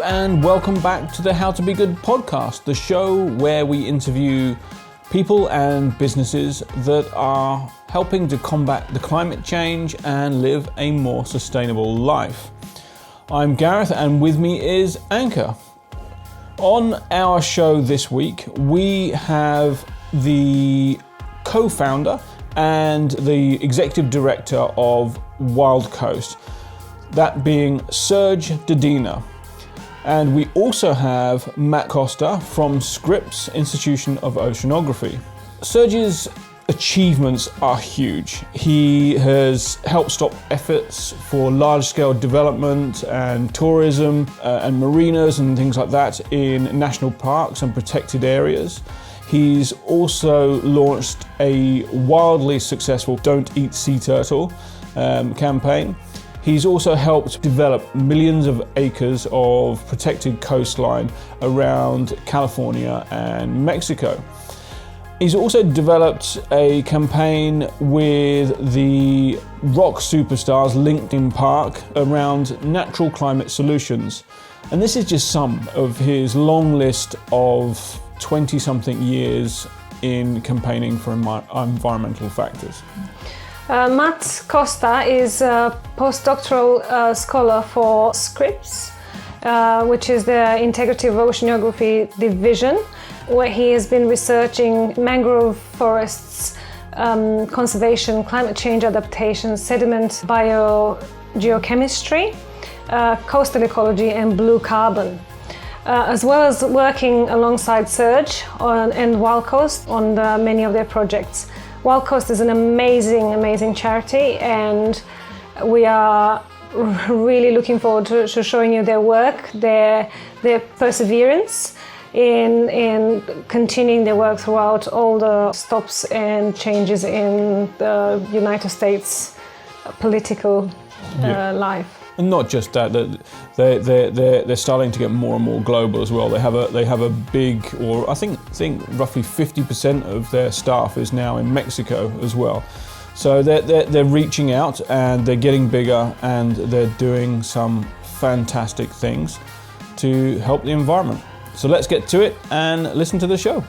and welcome back to the How to Be Good podcast, the show where we interview people and businesses that are helping to combat the climate change and live a more sustainable life. I'm Gareth, and with me is Anka. On our show this week, we have the co-founder and the executive director of WildCoast, that being Serge Dedina. And we also have Matt Costa from SCRIPPS Institution of Oceanography. Serge's achievements are huge. He has helped stop efforts for large-scale development and tourism and marinas and things like that in national parks and protected areas. He's also launched a wildly successful Don't Eat Sea Turtle campaign. He's also helped develop millions of acres of protected coastline around California and Mexico. He's also developed a campaign with the rock superstars Linkin Park around natural climate solutions. And this is just some of his long list of 20-something years in campaigning for environmental factors. Matt Costa is a postdoctoral scholar for SCRIPPS, which is the Integrative Oceanography division, where he has been researching mangrove forests, conservation, climate change adaptation, sediment biogeochemistry, coastal ecology and blue carbon, as well as working alongside Serge and WildCoast on many of their projects. WildCoast is an amazing charity, and we are really looking forward to showing you their work, their perseverance in continuing their work throughout all the stops and changes in the United States political life. And not just that, they're starting to get more and more global as well. They have a big, or I think roughly 50% of their staff is now in Mexico as well. So they're reaching out and they're getting bigger, and they're doing some fantastic things to help the environment. So let's get to it and listen to the show.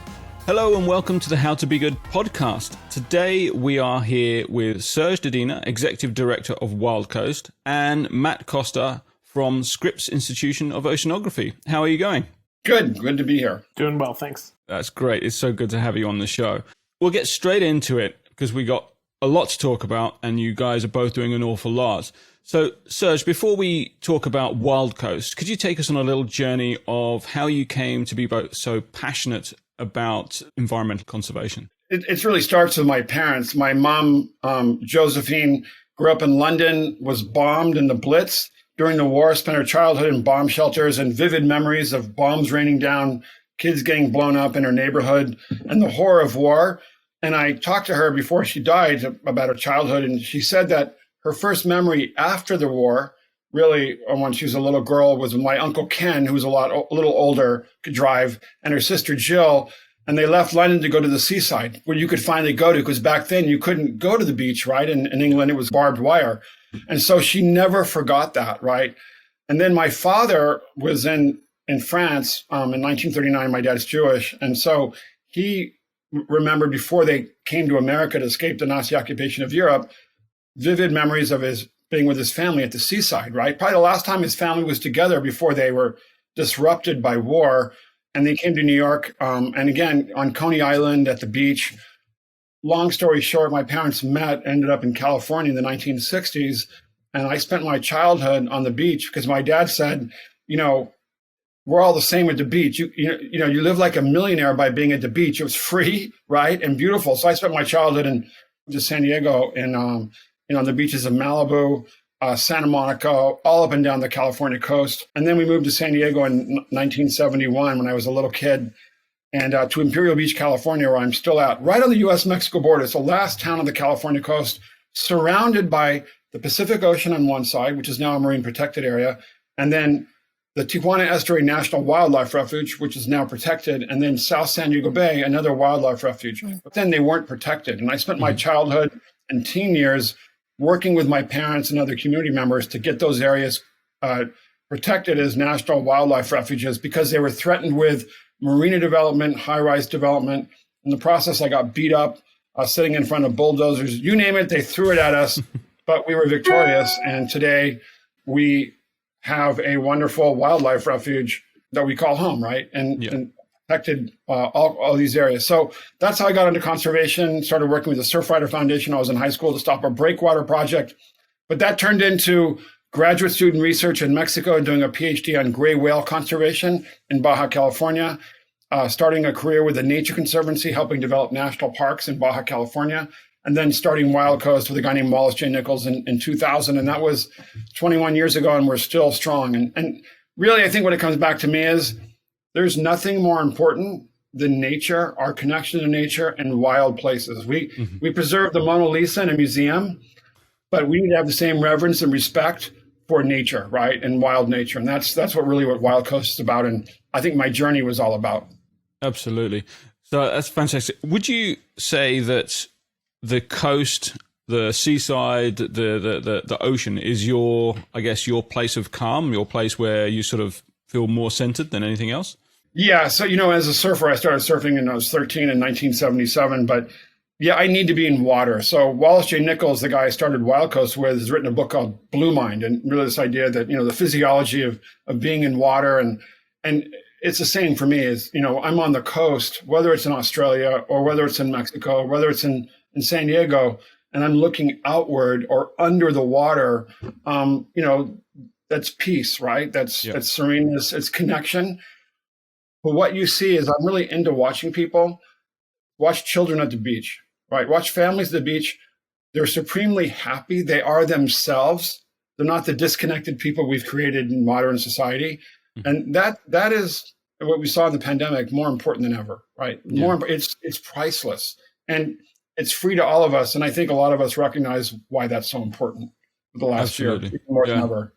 Hello and welcome to the How to Be Good podcast. Today we are here with Serge Dedina, Executive Director of WildCoast, and Matt Costa from SCRIPPS Institution of Oceanography. How are you going? Good to be here. Doing well, thanks. That's great. It's so good to have you on the show. We'll get straight into it because we got a lot to talk about, and you guys are both doing an awful lot. So, Serge, before we talk about WildCoast, could you take us on a little journey of how you came to be both so passionate about environmental conservation? It really starts with my parents. My mom, Josephine, grew up in London, was bombed in the Blitz during the war, spent her childhood in bomb shelters, and vivid memories of bombs raining down, kids getting blown up in her neighborhood, and the horror of war. And I talked to her before she died about her childhood, and she said that her first memory after the war, really, when she was a little girl, was with my Uncle Ken, who was a little older, could drive, and her sister Jill. And they left London to go to the seaside, where you could finally go to, because back then you couldn't go to the beach, right? In England, it was barbed wire. And so she never forgot that, right? And then my father was in France in 1939. My dad's Jewish. And so he remembered, before they came to America to escape the Nazi occupation of Europe, vivid memories of his being with his family at the seaside, right? Probably the last time his family was together before they were disrupted by war. And they came to New York, and again, on Coney Island at the beach. Long story short, my parents met, ended up in California in the 1960s. And I spent my childhood on the beach because my dad said, we're all the same at the beach. You live like a millionaire by being at the beach. It was free, right? And beautiful. So I spent my childhood in San Diego and on the beaches of Malibu, Santa Monica, all up and down the California coast. And then we moved to San Diego in 1971 when I was a little kid, and to Imperial Beach, California, where I'm still at, right on the U.S.-Mexico border. It's the last town on the California coast, surrounded by the Pacific Ocean on one side, which is now a marine protected area, and then the Tijuana Estuary National Wildlife Refuge, which is now protected, and then South San Diego Bay, another wildlife refuge. But then they weren't protected. And I spent my childhood and teen years working with my parents and other community members to get those areas protected as national wildlife refuges because they were threatened with marina development, high-rise development. In the process, I got beat up, sitting in front of bulldozers. You name it, they threw it at us, but we were victorious. And today we have a wonderful wildlife refuge that we call home, right? And protected all these areas. So that's how I got into conservation, started working with the Surfrider Foundation. I was in high school to stop a breakwater project, but that turned into graduate student research in Mexico, doing a PhD on gray whale conservation in Baja California, starting a career with the Nature Conservancy, helping develop national parks in Baja California, and then starting WildCoast with a guy named Wallace J. Nichols in 2000. And that was 21 years ago, and we're still strong. And really, I think what it comes back to me is there's nothing more important than nature, our connection to nature, and wild places. We preserve the Mona Lisa in a museum, but we need to have the same reverence and respect for nature, right? And wild nature. And that's what WildCoast is about. And I think my journey was all about. Absolutely. So that's fantastic. Would you say that the coast, the seaside, the ocean is your place of calm, your place where you sort of feel more centered than anything else? Yeah. So, as a surfer, I started surfing when I was 13 in 1977, but yeah, I need to be in water. So Wallace J. Nichols, the guy I started WildCoast with, has written a book called Blue Mind, and really this idea that, the physiology of being in water. And it's the same for me is, I'm on the coast, whether it's in Australia or whether it's in Mexico, whether it's in San Diego, and I'm looking outward or under the water, that's peace, right? That's sereneness, it's connection. But what you see is I'm really into watching people, watch children at the beach, right? Watch families at the beach. They're supremely happy. They are themselves. They're not the disconnected people we've created in modern society. And that is what we saw in the pandemic, more important than ever, right? It's priceless. And it's free to all of us. And I think a lot of us recognize why that's so important for the last year, even more than ever.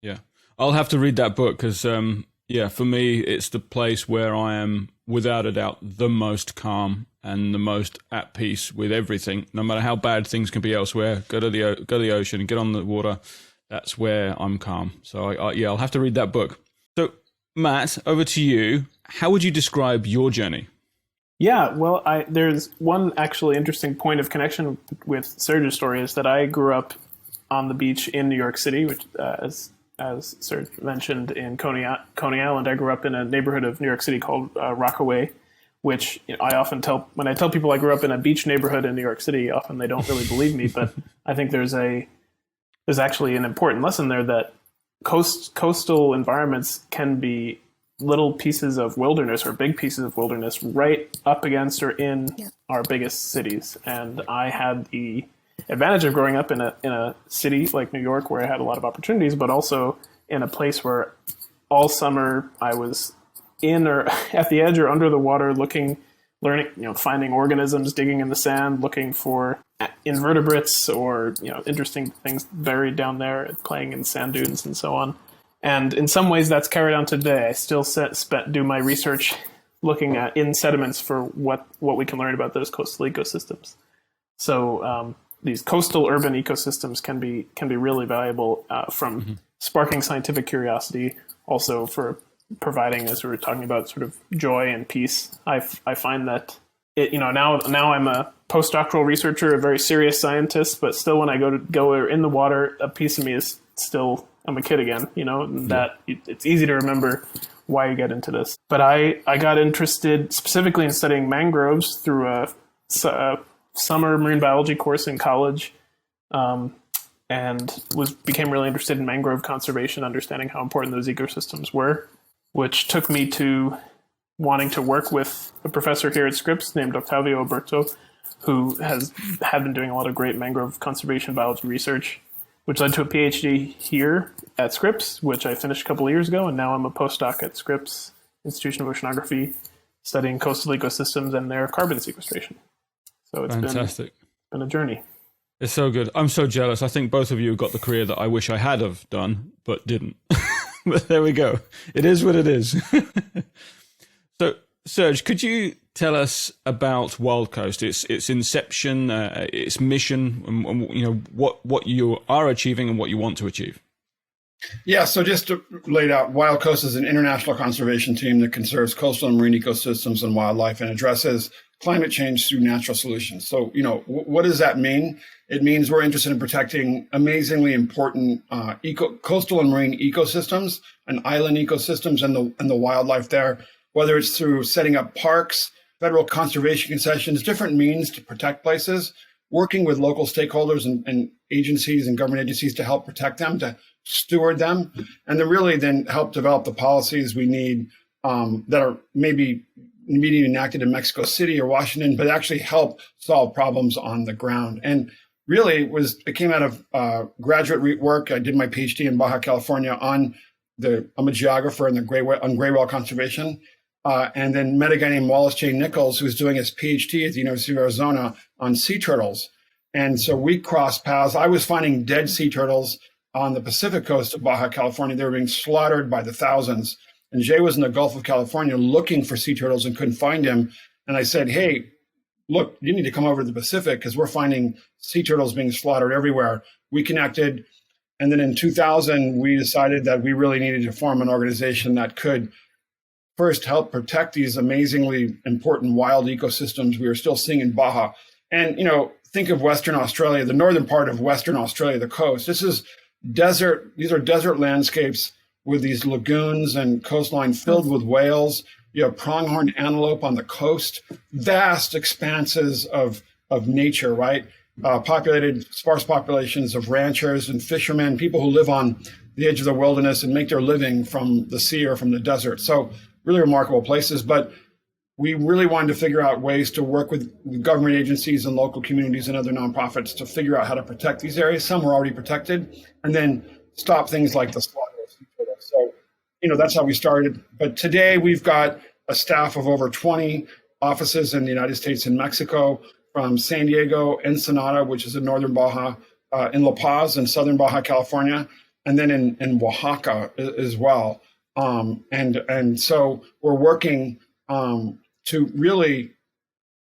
Yeah. I'll have to read that book because, for me, it's the place where I am, without a doubt, the most calm and the most at peace with everything. No matter how bad things can be elsewhere, go to the ocean, get on the water. That's where I'm calm. So I'll have to read that book. So Matt, over to you. How would you describe your journey? Yeah, well, there's one actually interesting point of connection with Serge's story is that I grew up on the beach in New York City, which, as Serge mentioned, in Coney Island. I grew up in a neighborhood of New York City called Rockaway, which I often tell when I tell people I grew up in a beach neighborhood in New York City. Often they don't really believe me, but I think there's actually an important lesson there that coastal environments can be little pieces of wilderness or big pieces of wilderness right up against or in our biggest cities. And I had the advantage of growing up in a city like New York where I had a lot of opportunities, but also in a place where all summer I was in or at the edge or under the water learning, finding organisms, digging in the sand, looking for invertebrates or, interesting things buried down there, playing in sand dunes and so on. And in some ways that's carried on today. I still do my research looking at in sediments for what we can learn about those coastal ecosystems. So these coastal urban ecosystems can be really valuable from sparking scientific curiosity, also for providing, as we were talking about, sort of joy and peace. I find that now I'm a postdoctoral researcher, a very serious scientist, but still when I go in the water, a piece of me is still, I'm a kid again, that it's easy to remember why you get into this. But I got interested specifically in studying mangroves through a summer marine biology course in college, and became really interested in mangrove conservation, understanding how important those ecosystems were, which took me to wanting to work with a professor here at SCRIPPS named Octavio Alberto, who had been doing a lot of great mangrove conservation biology research, which led to a PhD here at SCRIPPS, which I finished a couple of years ago, and now I'm a postdoc at SCRIPPS Institution of Oceanography, studying coastal ecosystems and their carbon sequestration. So it's fantastic. Been a journey. It's so good. I'm so jealous. I think both of you got the career that I wish I had have done, but didn't. But there we go. It is what it is. So, Serge, could you tell us about WildCoast, its inception, its mission, and what you are achieving and what you want to achieve? Yeah, so just to lay it out, Wild Coast is an international conservation team that conserves coastal and marine ecosystems and wildlife and addresses climate change through natural solutions. So, what does that mean? It means we're interested in protecting amazingly important coastal and marine ecosystems and island ecosystems and the wildlife there, whether it's through setting up parks, federal conservation concessions, different means to protect places, working with local stakeholders and agencies and government agencies to help protect them, to steward them, and to really then help develop the policies we need that are maybe being enacted in Mexico City or Washington, but actually help solve problems on the ground. And really it came out of graduate work. I did my PhD in Baja California I'm a geographer on gray whale conservation. And then met a guy named Wallace J. Nichols, who's doing his PhD at the University of Arizona on sea turtles. And so we crossed paths. I was finding dead sea turtles on the Pacific coast of Baja California. They were being slaughtered by the thousands. And Jay was in the Gulf of California looking for sea turtles and couldn't find him. And I said, hey, look, you need to come over to the Pacific because we're finding sea turtles being slaughtered everywhere. We connected. And then in 2000, we decided that we really needed to form an organization that could first help protect these amazingly important wild ecosystems we are still seeing in Baja. And, think of Western Australia, the northern part of Western Australia, the coast. This is desert. These are desert landscapes with these lagoons and coastline filled with whales. You have pronghorn antelope on the coast, vast expanses of nature, right? Sparse populations of ranchers and fishermen, people who live on the edge of the wilderness and make their living from the sea or from the desert. So really remarkable places, but we really wanted to figure out ways to work with government agencies and local communities and other nonprofits to figure out how to protect these areas. Some were already protected, and then stop things like the slaughter of sea turtles. So, that's how we started. But today we've got a staff of over 20 offices in the United States and Mexico, from San Diego, Ensenada, which is in northern Baja, in La Paz in southern Baja California, and then in Oaxaca as well. And so we're working to really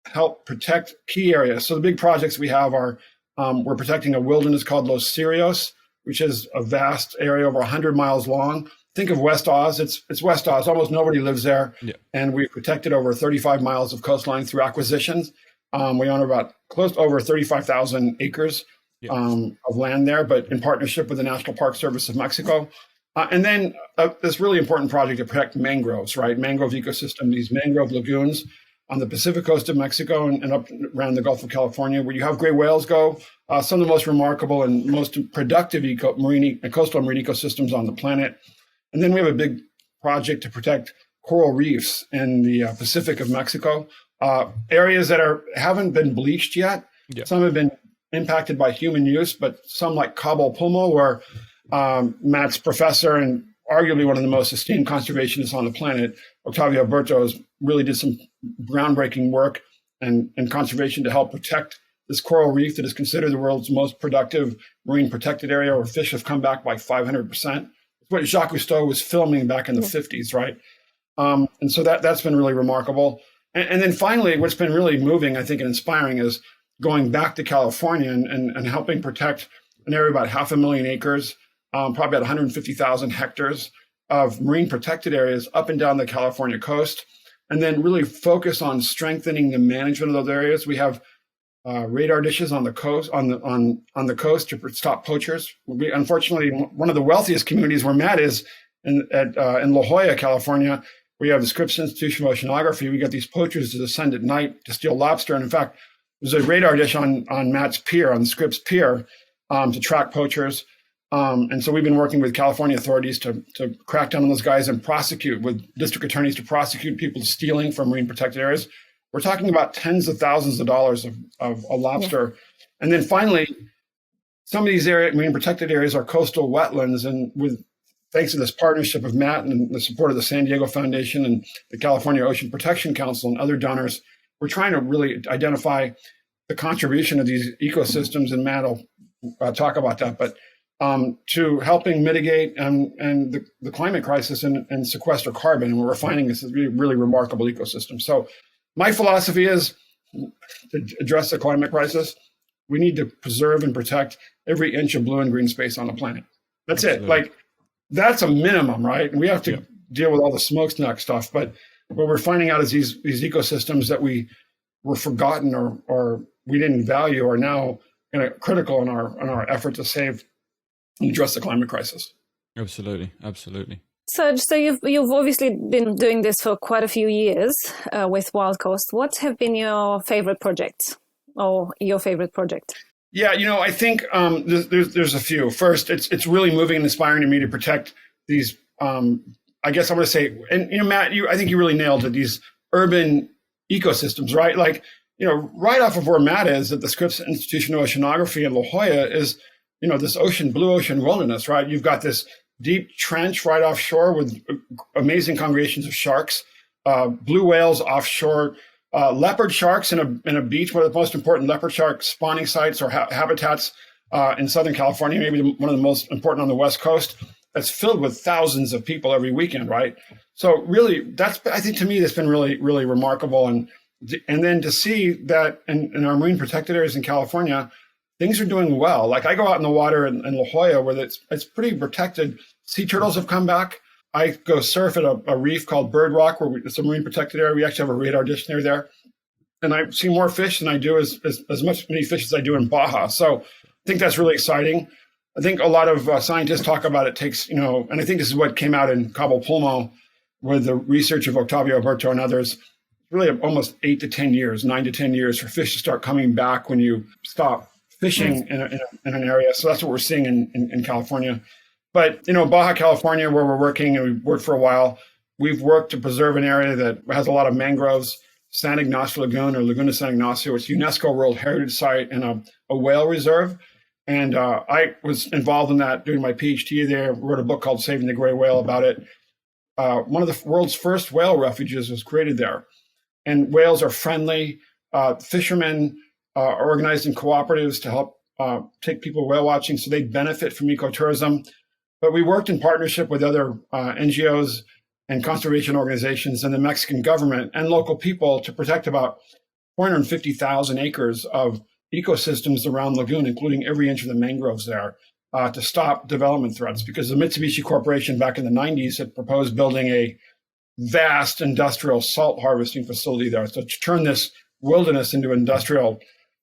help protect key areas. So the big projects we have are we're protecting a wilderness called Los Cirios, which is a vast area over 100 miles long. Think of West Oz. It's West Oz. Almost nobody lives there. Yeah. And we've protected over 35 miles of coastline through acquisitions. We own about close to over 35,000 acres of land there, but in partnership with the National Park Service of Mexico. And then this really important project to protect mangroves, right? Mangrove ecosystem, these mangrove lagoons on the Pacific coast of Mexico and up around the Gulf of California, where you have gray whales go, some of the most remarkable and most productive coastal marine ecosystems on the planet. And then we have a big project to protect coral reefs in the Pacific of Mexico, areas that haven't been bleached yet. Yeah. Some have been impacted by human use, but some like Cabo Pulmo, where Matt's professor and arguably one of the most esteemed conservationists on the planet, Octavio Bertos, really did some groundbreaking work and conservation to help protect this coral reef that is considered the world's most productive marine protected area, where fish have come back by 500%. It's what Jacques Cousteau was filming back in the 50s, right? And so that's been really remarkable. And then finally, what's been really moving, I think, and inspiring is going back to California and helping protect an area about 500,000 acres, probably about 150,000 hectares of marine protected areas up and down the California coast, and then really focus on strengthening the management of those areas. We have radar dishes on the coast, on the coast to stop poachers. Unfortunately, one of the wealthiest communities where Matt is in La Jolla, California, we have the SCRIPPS Institution of Oceanography. We got these poachers to descend at night to steal lobster. And in fact, there's a radar dish on Matt's pier, on the SCRIPPS pier, to track poachers. And so we've been working with California authorities to crack down on those guys and prosecute, with district attorneys to prosecute people stealing from marine protected areas. We're talking about tens of thousands of dollars of lobster. Yeah. And then finally, some of these marine protected areas are coastal wetlands. And thanks to this partnership of Matt and the support of the San Diego Foundation and the California Ocean Protection Council and other donors, we're trying to really identify the contribution of these ecosystems, and Matt will talk about that, but to helping mitigate and the climate crisis and sequester carbon. And what we're finding is a really, really remarkable ecosystem. So my philosophy is to address the climate crisis, we need to preserve and protect every inch of blue and green space on the planet. That's Absolutely. It. Like, that's a minimum, right? And we have to deal with all the smokestack stuff. But what we're finding out is these ecosystems that we were forgotten or we didn't value are now critical in our effort to save and address the climate crisis. Absolutely, absolutely. So you've obviously been doing this for quite a few years with WildCoast. What have been your favorite projects or your favorite project? Yeah, I think there's a few. First, it's really moving and inspiring to me to protect these. I guess I'm going to say, and Matt, I think you really nailed it. These urban ecosystems, right? Like, right off of where Matt is at the SCRIPPS Institution of Oceanography in La Jolla is, this blue ocean wilderness, right? You've got this deep trench right offshore with amazing congregations of sharks, blue whales offshore, leopard sharks in a beach, one of the most important leopard shark spawning sites or habitats in Southern California, maybe one of the most important on the West Coast. That's filled with thousands of people every weekend, right? So really, I think to me, that's been really, really remarkable. And then to see that in our marine protected areas in California, things are doing well. Like I go out in the water in La Jolla where it's pretty protected. Sea turtles have come back. I go surf at a reef called Bird Rock, where it's a marine protected area. We actually have a radar dictionary there. And I see more fish than I do as many fish as I do in Baja. So I think that's really exciting. I think a lot of scientists talk about it takes, and I think this is what came out in Cabo Pulmo with the research of Octavio Alberto and others, really almost 9 to 10 years for fish to start coming back when you stop fishing in an area. So that's what we're seeing in California. But, Baja California, where we're working, and we've worked for a while, we've worked to preserve an area that has a lot of mangroves, San Ignacio Lagoon or Laguna San Ignacio. It's a UNESCO World Heritage Site and a whale reserve. And I was involved in that doing my PhD there, wrote a book called Saving the Gray Whale about it. One of the world's first whale refuges was created there. And whales are friendly. Fishermen are organized in cooperatives to help take people whale watching, so they benefit from ecotourism. But we worked in partnership with other NGOs and conservation organizations and the Mexican government and local people to protect about 450,000 acres of ecosystems around Lagoon, including every inch of the mangroves there, to stop development threats. Because the Mitsubishi Corporation back in the 90s had proposed building a vast industrial salt harvesting facility there to turn this wilderness into an industrial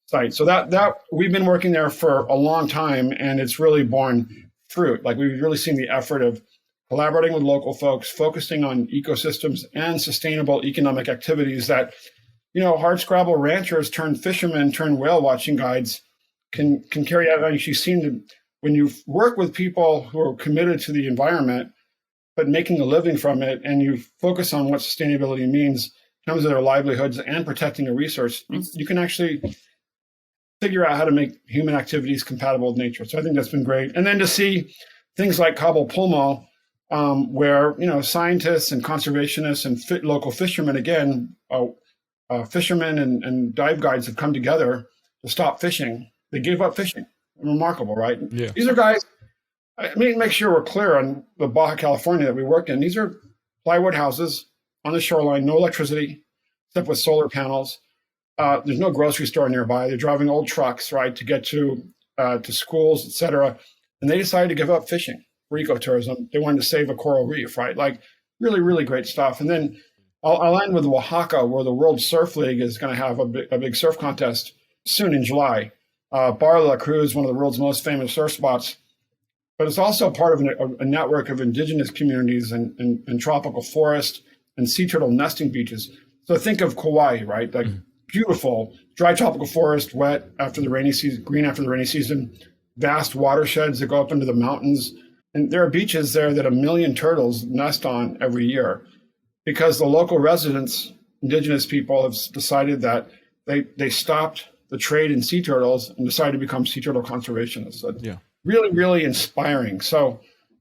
site. So that we've been working there for a long time, and it's really borne fruit. Like we've really seen the effort of collaborating with local folks, focusing on ecosystems and sustainable economic activities that, hardscrabble ranchers turned fishermen, turned whale watching guides can carry out. And you've seen when you work with people who are committed to the environment, but making a living from it, and you focus on what sustainability means in terms of their livelihoods and protecting a resource, you can actually figure out how to make human activities compatible with nature. So I think that's been great. And then to see things like Cabo Pulmo, where, scientists and conservationists and local fishermen, again, fishermen and dive guides have come together to stop fishing. They gave up fishing. Remarkable, right? Yeah. These are guys, make sure we're clear on the Baja California that we work in. These are plywood houses on the shoreline, no electricity, except with solar panels. There's no grocery store nearby. They're driving old trucks, right, to get to schools, et cetera. And they decided to give up fishing for ecotourism. They wanted to save a coral reef, right? Like really, really great stuff. And then I'll end with Oaxaca, where the World Surf League is going to have a big surf contest soon in July. Barra de la Cruz, one of the world's most famous surf spots, but it's also part of a network of indigenous communities and tropical forest and sea turtle nesting beaches. So think of Kauai, right? Like beautiful, dry tropical forest, wet after the rainy season, green after the rainy season, vast watersheds that go up into the mountains. And there are beaches there that 1 million turtles nest on every year because the local residents, indigenous people, have decided that they stopped the trade in sea turtles and decided to become sea turtle conservationists. So really, really inspiring. So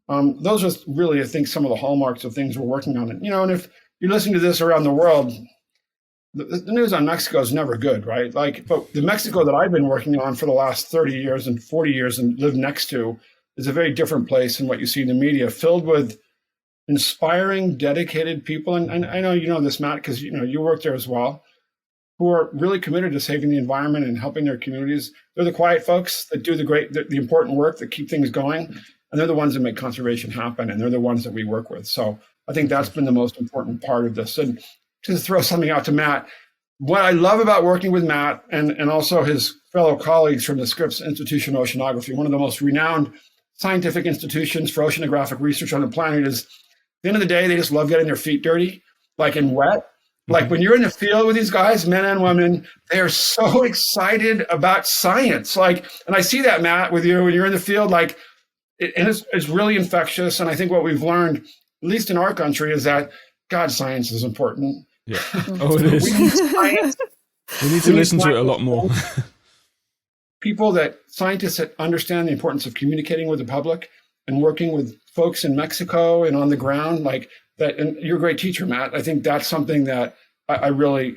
those are really, I think, some of the hallmarks of things we're working on. And, and if you're listening to this around the world, the news on Mexico is never good, right? But the Mexico that I've been working on for the last 30 years and 40 years and lived next to is a very different place than what you see in the media, filled with inspiring, dedicated people. And I know you know this, Matt, because you work there as well, who are really committed to saving the environment and helping their communities. They're the quiet folks that do the important work that keep things going. and they're the ones that make conservation happen, and they're the ones that we work with. So I think that's been the most important part of this. And to throw something out to Matt, what I love about working with Matt and also his fellow colleagues from the SCRIPPS Institution of Oceanography, one of the most renowned scientific institutions for oceanographic research on the planet, is at the end of the day, they just love getting their feet dirty, like in wet. Like when you're in the field with these guys, men and women, they are so excited about science. Like, and I see that, Matt, with you when you're in the field, like, and it's really infectious. And I think what we've learned, at least in our country, is that God, science is important. Yeah. Oh, it is. We need science. We need to listen to it a lot more. Scientists that understand the importance of communicating with the public and working with folks in Mexico and on the ground, like that. And you're a great teacher, Matt. I think that's something that I really,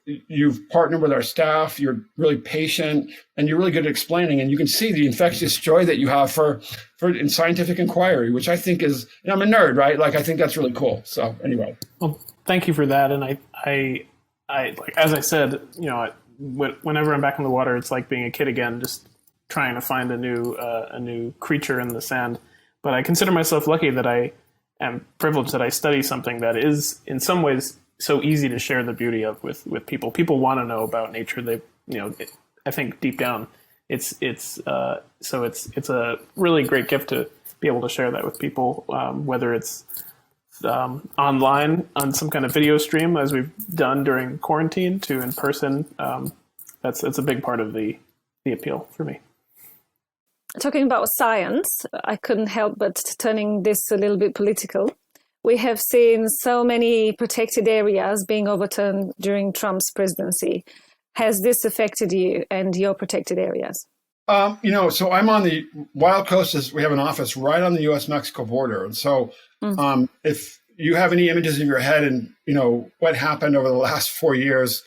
you've partnered with our staff. You're really patient and you're really good at explaining. And you can see the infectious joy that you have for in scientific inquiry, which I think is, I'm a nerd, right? Like, I think that's really cool. So anyway. Well, thank you for that. And I like, as I said, whenever I'm back in the water, it's like being a kid again, just trying to find a new creature in the sand. But I consider myself lucky that I am privileged that I study something that is in some ways so easy to share the beauty of with people. People want to know about nature. They, I think deep down, it's a really great gift to be able to share that with people, whether it's online on some kind of video stream, as we've done during quarantine, to in person. That's a big part of the appeal for me. Talking about science, I couldn't help but turning this a little bit political. We have seen so many protected areas being overturned during Trump's presidency. Has this affected you and your protected areas? So I'm on the WildCoast. We have an office right on the U.S.-Mexico border. And so if you have any images in your head and, what happened over the last 4 years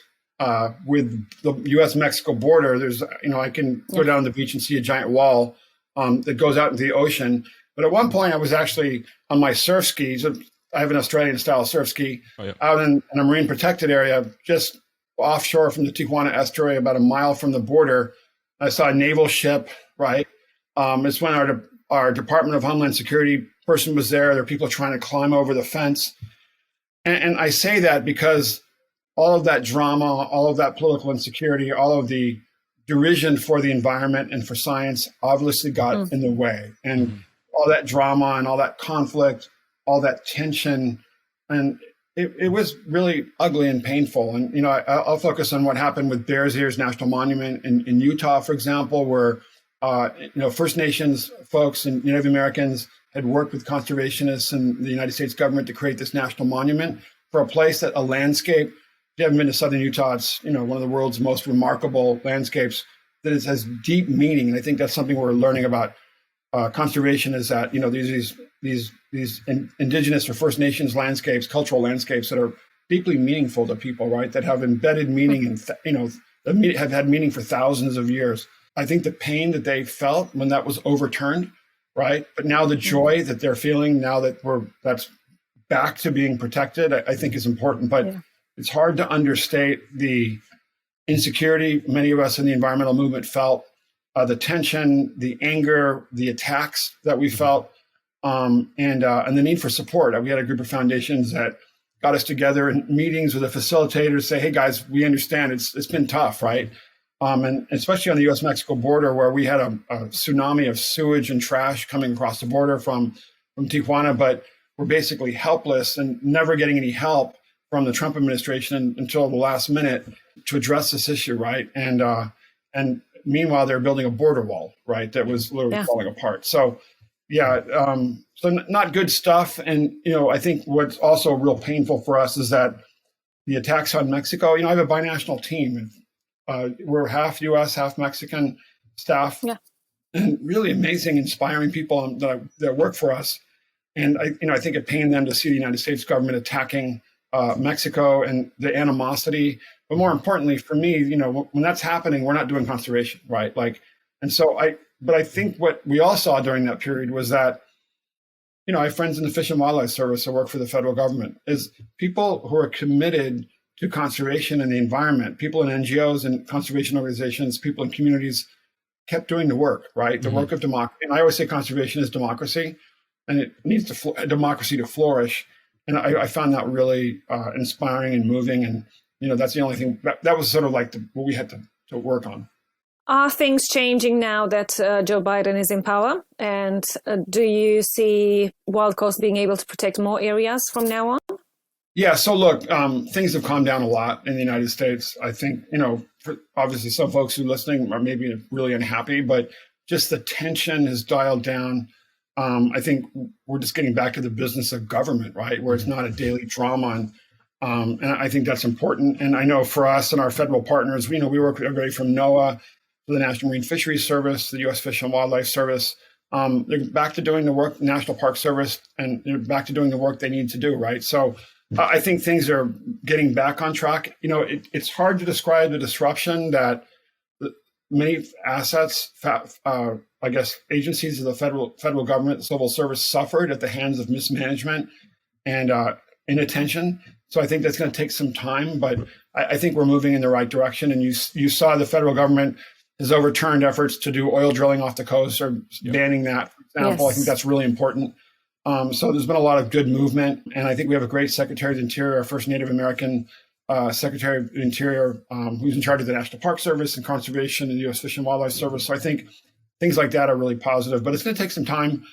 with the U.S.-Mexico border, there's, I can go down the beach and see a giant wall that goes out into the ocean. But at one point I was actually on my surf skis. I have an Australian style surf ski out in a marine protected area, just offshore from the Tijuana estuary, about a mile from the border. I saw a naval ship, right? It's when our Department of Homeland Security person was there. There were people trying to climb over the fence. And I say that because all of that drama, all of that political insecurity, all of the derision for the environment and for science obviously got in the way. And all that drama and all that conflict, all that tension, and it was really ugly and painful. And, I'll focus on what happened with Bears Ears National Monument in Utah, for example, where, First Nations folks and Native Americans had worked with conservationists and the United States government to create this national monument for a place a landscape. If you haven't been to Southern Utah, it's, one of the world's most remarkable landscapes that has deep meaning. And I think that's something we're learning about conservation, is that, these indigenous or First Nations landscapes, cultural landscapes that are deeply meaningful to people, right? That have embedded meaning and, have had meaning for thousands of years. I think the pain that they felt when that was overturned, right? But now the joy that they're feeling now that that's back to being protected, I think is important. But it's hard to understate the insecurity many of us in the environmental movement felt, the tension, the anger, the attacks that we felt, and the need for support. We had a group of foundations that got us together in meetings with the facilitators, say, hey guys, we understand it's been tough, right? And especially on the U.S.-Mexico border, where we had a tsunami of sewage and trash coming across the border from Tijuana, but we're basically helpless and never getting any help from the Trump administration until the last minute to address this issue, right? And meanwhile, they're building a border wall, right, that was literally falling apart. So, so not good stuff. And, I think what's also real painful for us is that the attacks on Mexico, I have a binational team. We're half U.S., half Mexican staff, and really amazing, inspiring people that work for us. And I think it pained them to see the United States government attacking Mexico and the animosity. But more importantly, for me, when that's happening, we're not doing conservation, right? But I think what we all saw during that period was that, I have friends in the Fish and Wildlife Service that work for the federal government, is people who are committed to conservation and the environment, people in NGOs and conservation organizations, people in communities kept doing the work, right? The work of democracy. And I always say conservation is democracy, and it needs democracy to flourish. And I found that really inspiring and moving. And, that's the only thing that was sort of like what we had to work on. Are things changing now that Joe Biden is in power? And do you see Wild Coast being able to protect more areas from now on? Yeah, so look, things have calmed down a lot in the United States. I think, for obviously some folks who are listening are maybe really unhappy, but just the tension has dialed down. I think we're just getting back to the business of government, right? Where it's not a daily drama. And I think that's important. And I know for us and our federal partners, we work with everybody from NOAA to the National Marine Fisheries Service, the U.S. Fish and Wildlife Service. They're back to doing the work, National Park Service, and they're back to doing the work they need to do, right? So I think things are getting back on track. It's hard to describe the disruption that many assets, I guess, agencies of the federal government, civil service suffered at the hands of mismanagement and inattention. So I think that's going to take some time, but I think we're moving in the right direction. And you saw the federal government has overturned efforts to do oil drilling off the coast or banning that, for example. Yes. I think that's really important. So there's been a lot of good movement, and I think we have a great Secretary of the Interior, our first Native American Secretary of the Interior, who's in charge of the National Park Service and Conservation and the U.S. Fish and Wildlife Service. So I think things like that are really positive, but it's going to take some time.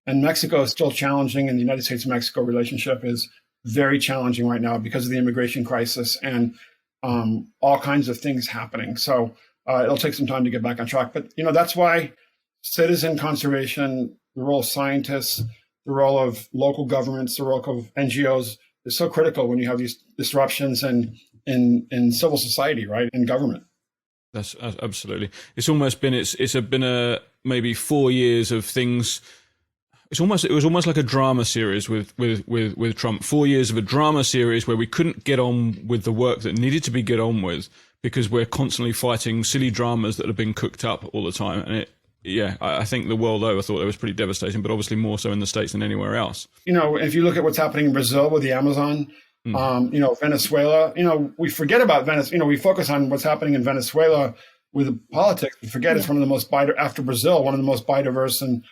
And Mexico is still challenging, and the United States-Mexico relationship is very challenging right now because of the immigration crisis and all kinds of things happening. So it'll take some time to get back on track. But, that's why citizen conservation, the role of scientists, the role of local governments, the role of NGOs is so critical when you have these disruptions in civil society, right, in government. That's absolutely. It's almost been been maybe 4 years of things. It was almost like a drama series with Trump. 4 years of a drama series where we couldn't get on with the work that needed to be get on with because we're constantly fighting silly dramas that have been cooked up all the time. And I think the world over thought it was pretty devastating, but obviously more so in the States than anywhere else. If you look at what's happening in Brazil with the Amazon, Venezuela, we forget about Venezuela. We focus on what's happening in Venezuela with politics. We forget it's one of the most after Brazil, one of the most biodiverse and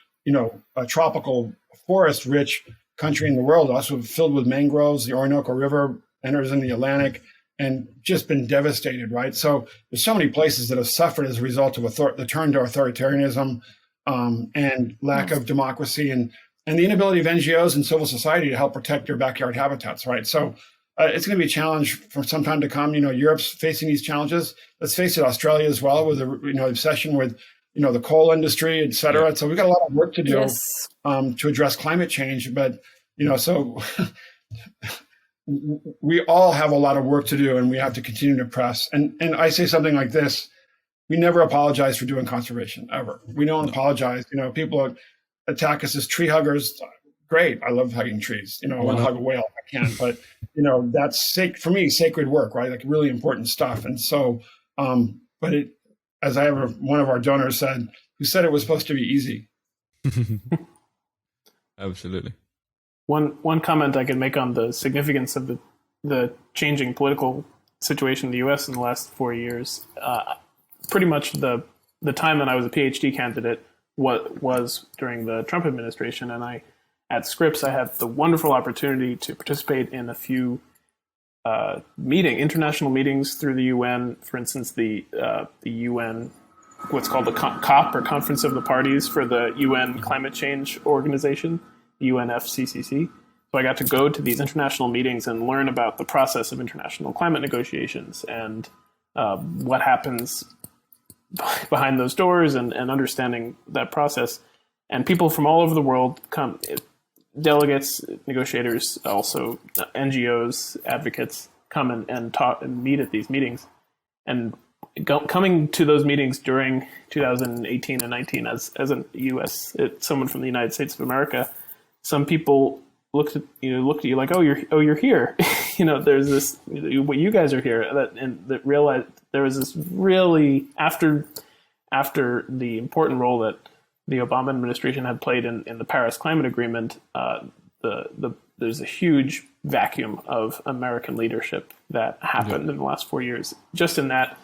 a tropical forest-rich country in the world, also filled with mangroves. The Orinoco River enters in the Atlantic and just been devastated, right? So there's so many places that have suffered as a result of the turn to authoritarianism and lack of democracy and the inability of NGOs and civil society to help protect their backyard habitats, right? So it's going to be a challenge for some time to come. Europe's facing these challenges. Let's face it, Australia as well, with the obsession with the coal industry, et cetera. Yeah. So we've got a lot of work to do to address climate change. But, so we all have a lot of work to do, and we have to continue to press. And I say something like this: we never apologize for doing conservation, ever. We don't apologize. People attack us as tree huggers. Great. I love hugging trees. I want to hug a whale if I can. But, that's for me, sacred work, right? Like really important stuff. And so, as one of our donors said, who said it was supposed to be easy. Absolutely. One comment I can make on the significance of the changing political situation in the U.S. in the last 4 years. Pretty much the time that I was a PhD candidate was during the Trump administration, and at SCRIPPS I had the wonderful opportunity to participate in a few international meetings through the UN. For instance, the UN, what's called the COP, or Conference of the Parties for the UN Climate Change Organization, UNFCCC. So I got to go to these international meetings and learn about the process of international climate negotiations and what happens behind those doors and understanding that process. And people from all over the world come. Delegates, negotiators, also NGOs, advocates come and talk and meet at these meetings. And coming to those meetings during 2018 and 19 as someone from the United States of America, some people looked at you like, oh, you're here. There's this, what you guys are here, that realized there was this really after the important role that the Obama administration had played in the Paris Climate Agreement. There's a huge vacuum of American leadership that happened in the last 4 years. Just in that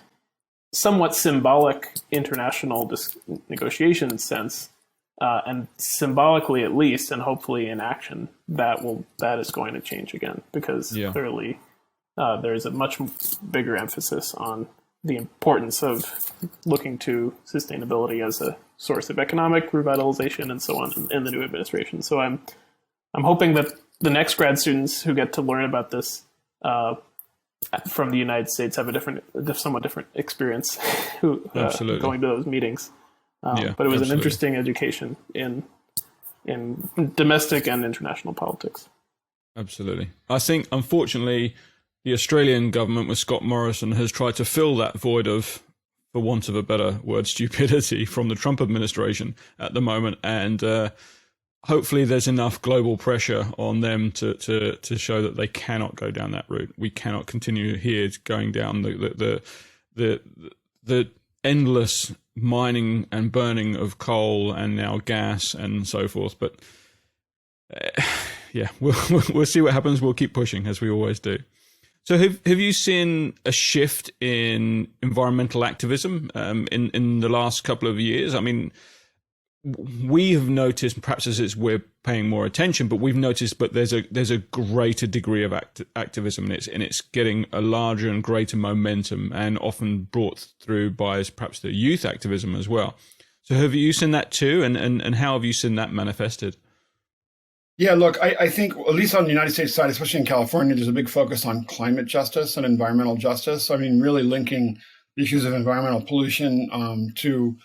somewhat symbolic international negotiation sense, and symbolically at least, and hopefully in action, that is going to change again, because clearly there is a much bigger emphasis on the importance of looking to sustainability as a source of economic revitalization and so on in the new administration. So I'm hoping that the next grad students who get to learn about this from the United States have a somewhat different experience going to those meetings. But it was an interesting education in domestic and international politics. Absolutely. I think, unfortunately, the Australian government with Scott Morrison has tried to fill that void of, for want of a better word, stupidity from the Trump administration at the moment. And hopefully there's enough global pressure on them to show that they cannot go down that route. We cannot continue here going down the endless mining and burning of coal and now gas and so forth. But we'll see what happens. We'll keep pushing, as we always do. So have you seen a shift in environmental activism in the last couple of years? I mean, we have noticed, perhaps as we're paying more attention, but we've noticed, but there's a greater degree of activism, and it's getting a larger and greater momentum, and often brought through by perhaps the youth activism as well. So have you seen that too, and how have you seen that manifested? Yeah, look, I think, at least on the United States side, especially in California, there's a big focus on climate justice and environmental justice. I mean, really linking issues of environmental pollution to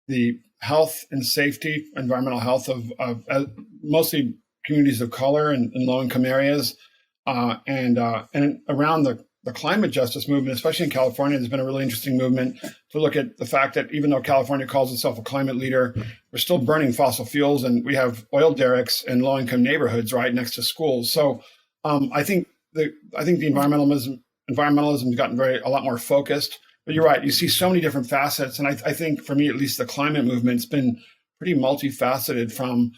the health and safety, environmental health of mostly communities of color and low-income areas, and around the climate justice movement, especially in California. There's been a really interesting movement to look at the fact that even though California calls itself a climate leader, we're still burning fossil fuels, and we have oil derricks in low-income neighborhoods right next to schools. So I think the environmentalism has gotten a lot more focused. But you're right, you see so many different facets. And I think, for me at least, the climate movement's been pretty multifaceted, from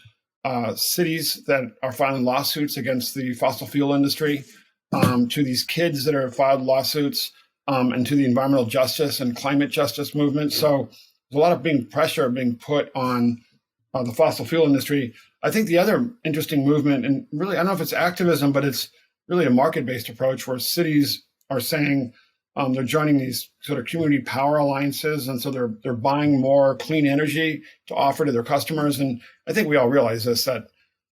cities that are filing lawsuits against the fossil fuel industry, to these kids that are filed lawsuits, and to the environmental justice and climate justice movement. So there's a lot of pressure being put on the fossil fuel industry. I think the other interesting movement, and really, I don't know if it's activism, but it's really a market-based approach, where cities are saying, they're joining these sort of community power alliances, and so they're buying more clean energy to offer to their customers. And I think we all realize this, that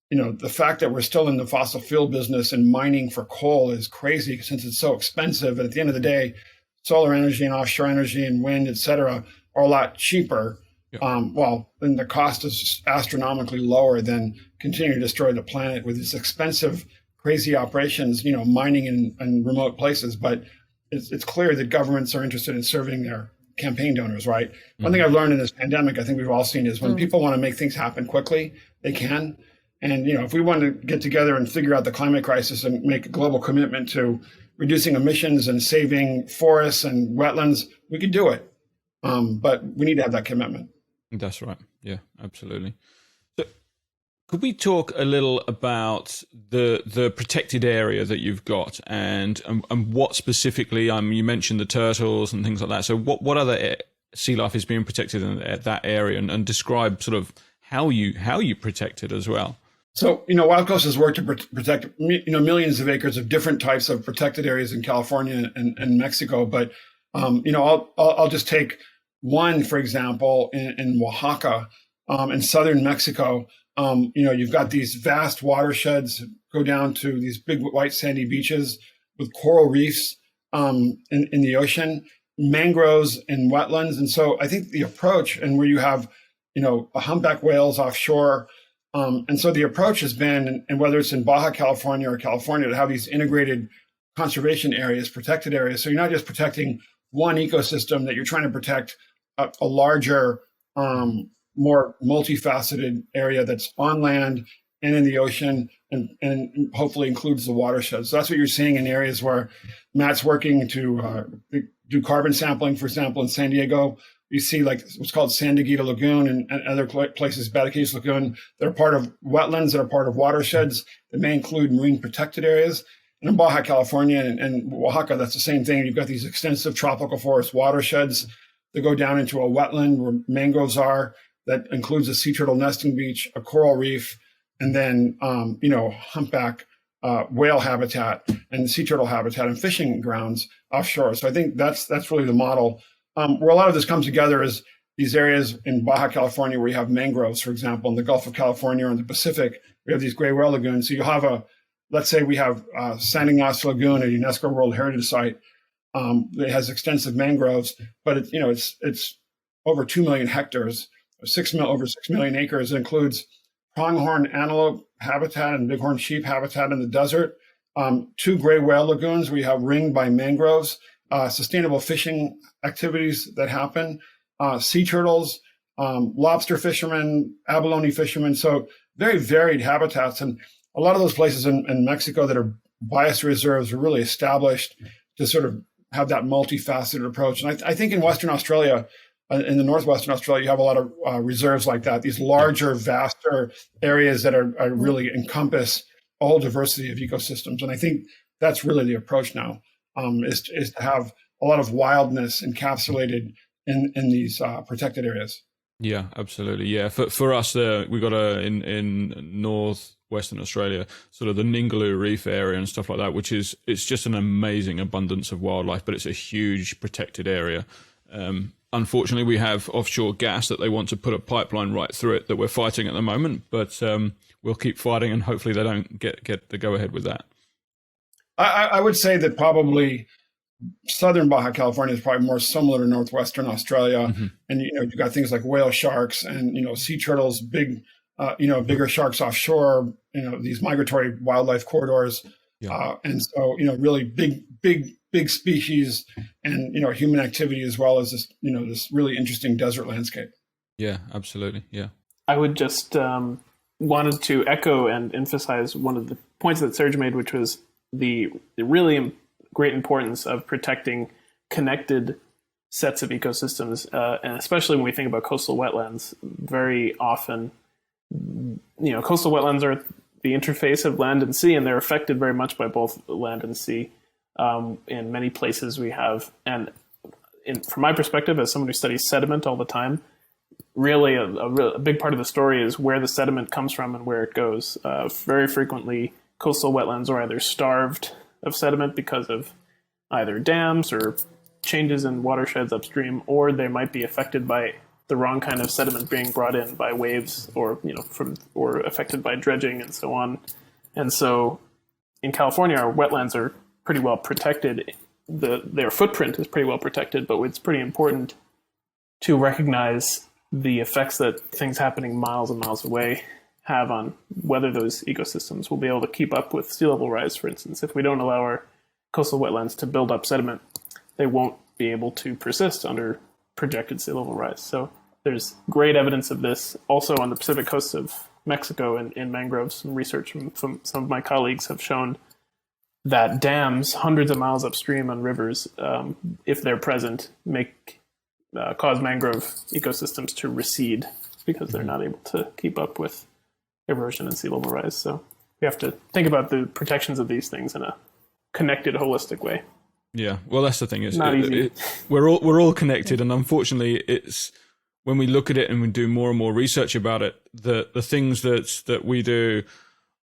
the fact that we're still in the fossil fuel business and mining for coal is crazy, since it's so expensive. And at the end of the day, solar energy and offshore energy and wind, et cetera, are a lot cheaper. Then the cost is astronomically lower than continuing to destroy the planet with these expensive, crazy operations, mining in remote places. But it's clear that governments are interested in serving their campaign donors, right? Mm-hmm. One thing I've learned in this pandemic, I think we've all seen, is when people want to make things happen quickly, they can. And, if we want to get together and figure out the climate crisis and make a global commitment to reducing emissions and saving forests and wetlands, we could do it. But we need to have that commitment. That's right. Yeah, absolutely. So could we talk a little about the protected area that you've got, and what specifically, you mentioned the turtles and things like that. So what other sea life is being protected in that area, and describe sort of how you protect it as well? So, WildCoast has worked to protect, millions of acres of different types of protected areas in California and Mexico. But, I'll just take one, for example, in Oaxaca, in southern Mexico. You've got these vast watersheds go down to these big white sandy beaches with coral reefs in the ocean, mangroves and wetlands. And so I think the approach, and where you have, humpback whales offshore. And so the approach has been, and whether it's in Baja California or California, to have these integrated conservation areas, protected areas. So you're not just protecting one ecosystem, that you're trying to protect a larger, more multifaceted area that's on land and in the ocean, and hopefully includes the watershed. So that's what you're seeing in areas where Matt's working to do carbon sampling, for example, in San Diego. You see like what's called San Diego Lagoon and other places, Bataquillos Lagoon, that are part of wetlands, that are part of watersheds, that may include marine protected areas. And in Baja California and Oaxaca, that's the same thing. You've got these extensive tropical forest watersheds that go down into a wetland where mangroves are. That includes a sea turtle nesting beach, a coral reef, and then, humpback whale habitat and sea turtle habitat and fishing grounds offshore. So I think that's really the model. Where a lot of this comes together is these areas in Baja California where you have mangroves, for example, in the Gulf of California or in the Pacific, we have these gray whale lagoons. So you have let's say we have San Ignacio Lagoon, a UNESCO World Heritage Site that has extensive mangroves, but it's over 2 million hectares, over 6 million acres. It includes pronghorn antelope habitat and bighorn sheep habitat in the desert. 2 gray whale lagoons we have ringed by mangroves, sustainable fishing activities that happen, sea turtles, lobster fishermen, abalone fishermen. So very varied habitats. And a lot of those places in Mexico that are biosphere reserves are really established to sort of have that multifaceted approach. And I think in Western Australia, in the Northwestern Australia, you have a lot of reserves like that, these larger, vaster areas that are really encompass a whole diversity of ecosystems. And I think that's really the approach now, is to have a lot of wildness encapsulated in these protected areas. Yeah, absolutely. Yeah, for us, we got in northwestern Australia, sort of the Ningaloo Reef area and stuff like that, it's just an amazing abundance of wildlife, but it's a huge protected area. Unfortunately, we have offshore gas that they want to put a pipeline right through it that we're fighting at the moment, but we'll keep fighting and hopefully they don't get the go-ahead with that. I would say that probably southern Baja California is probably more similar to northwestern Australia. Mm-hmm. And, you've got things like whale sharks and, sea turtles, bigger sharks offshore, these migratory wildlife corridors. Yeah. And so, really big species and, human activity, as well as this, this really interesting desert landscape. Yeah, absolutely. Yeah. I would just wanted to echo and emphasize one of the points that Serge made, which was the really great importance of protecting connected sets of ecosystems, and especially when we think about coastal wetlands. Very often, coastal wetlands are the interface of land and sea, and they're affected very much by both land and sea. In many places we have, and from my perspective, as someone who studies sediment all the time, really a big part of the story is where the sediment comes from and where it goes. Very frequently, coastal wetlands are either starved of sediment because of either dams or changes in watersheds upstream, or they might be affected by the wrong kind of sediment being brought in by waves, or or affected by dredging and so on. And so, in California, our wetlands are pretty well protected. Their footprint is pretty well protected, but it's pretty important to recognize the effects that things happening miles and miles away have on whether those ecosystems will be able to keep up with sea level rise, for instance. If we don't allow our coastal wetlands to build up sediment, they won't be able to persist under projected sea level rise. So there's great evidence of this also on the Pacific coast of Mexico in mangroves. Some research from some of my colleagues have shown that dams hundreds of miles upstream on rivers, if they're present, cause mangrove ecosystems to recede because they're not able to keep up with erosion and sea level rise. So we have to think about the protections of these things in a connected, holistic way. Yeah, well, that's the thing. It's not easy. We're all connected, and unfortunately, it's when we look at it and we do more and more research about it, the things that we do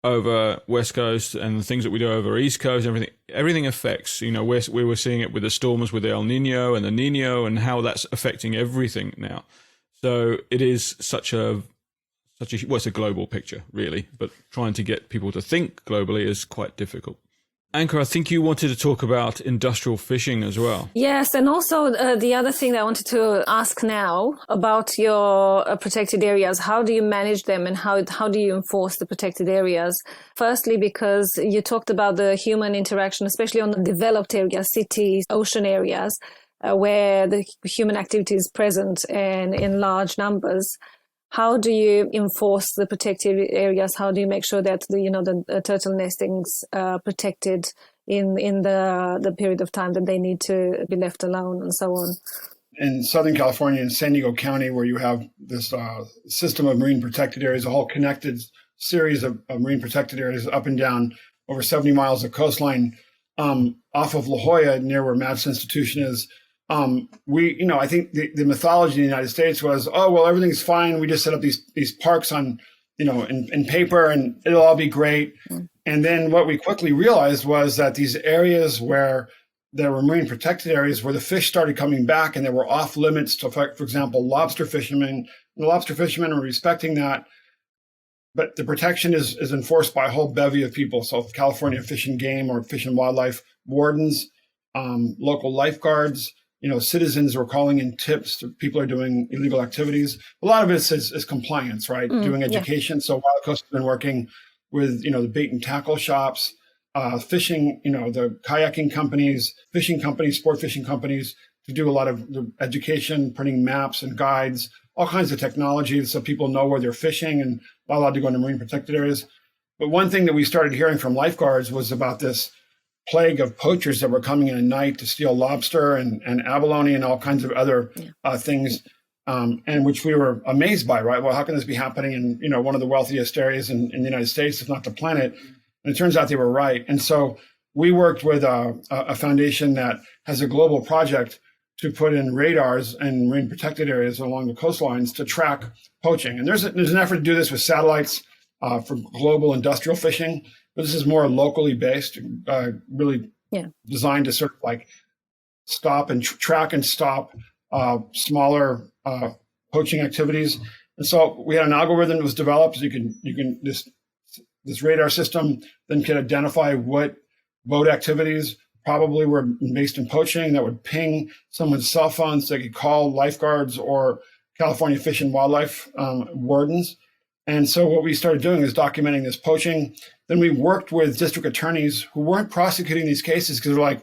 over West Coast and the things that we do over East Coast, everything affects. We were seeing it with the storms with the El Nino and the Nino, and how that's affecting everything now. So it is it's a global picture, really, but trying to get people to think globally is quite difficult. Anka, I think you wanted to talk about industrial fishing as well. Yes, and also the other thing that I wanted to ask now about your protected areas. How do you manage them, and how do you enforce the protected areas? Firstly, because you talked about the human interaction, especially on the developed areas, cities, ocean areas, where the human activity is present and in large numbers. How do you enforce the protected areas? How do you make sure that the turtle nestings are protected in the period of time that they need to be left alone, and so on? In Southern California, in San Diego County, where you have this system of marine protected areas, a whole connected series of marine protected areas up and down over 70 miles of coastline, off of La Jolla, near where Matt's institution is, I think the mythology in the United States was, oh, well, everything's fine. We just set up these parks on, in paper and it'll all be great. And then what we quickly realized was that these areas where there were marine protected areas where the fish started coming back and they were off limits to, for example, lobster fishermen. The lobster fishermen are respecting that, but the protection is enforced by a whole bevy of people. So California Fish and Game or Fish and Wildlife wardens, local lifeguards, citizens were calling in tips to people are doing illegal activities. A lot of it is compliance, right? Doing education. Yeah. So WildCoast has been working with, the bait and tackle shops, fishing, the kayaking companies, fishing companies, sport fishing companies to do a lot of the education, printing maps and guides, all kinds of technology so people know where they're fishing and not allowed to go into marine protected areas. But one thing that we started hearing from lifeguards was about this plague of poachers that were coming in at night to steal lobster and abalone and all kinds of other things, and which we were amazed by, right? Well, how can this be happening in, one of the wealthiest areas in the United States, if not the planet? And it turns out they were right. And so we worked with a foundation that has a global project to put in radars in marine protected areas along the coastlines to track poaching. And there's an effort to do this with satellites for global industrial fishing. But this is more locally based, really designed to sort of like stop and track and stop smaller poaching activities. And so we had an algorithm that was developed. So this radar system then can identify what boat activities probably were based in poaching that would ping someone's cell phone so they could call lifeguards or California Fish and Wildlife wardens. And so what we started doing is documenting this poaching. Then we worked with district attorneys who weren't prosecuting these cases because they're like,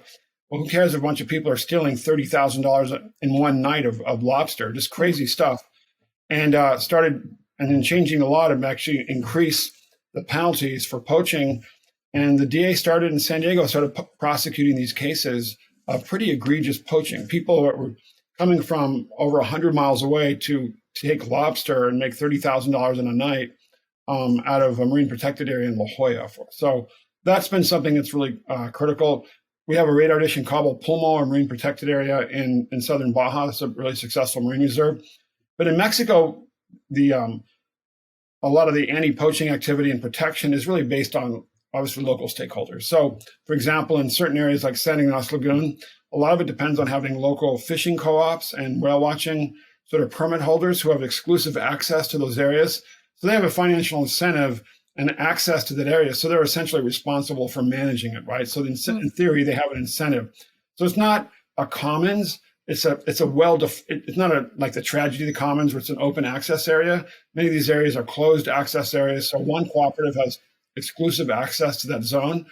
well, who cares if a bunch of people are stealing $30,000 in one night of lobster, just crazy stuff. And then changing the law to actually increase the penalties for poaching. And the DA started in San Diego, started prosecuting these cases of pretty egregious poaching. People that were coming from over 100 miles away to take lobster and make $30,000 in a night out of a marine protected area in La Jolla. So that's been something that's really critical. We have a radar dish in Cabo Pulmo, a marine protected area in southern Baja. It's a really successful marine reserve. But in Mexico, a lot of the anti-poaching activity and protection is really based on obviously local stakeholders. So, for example, in certain areas like San Ignacio Lagoon, a lot of it depends on having local fishing co-ops and whale watching sort of permit holders who have exclusive access to those areas. So they have a financial incentive and access to that area. So they're essentially responsible for managing it, right? So in theory, they have an incentive. So it's not a commons. It's not like the tragedy of the commons where it's an open access area. Many of these areas are closed access areas. So one cooperative has exclusive access to that zone.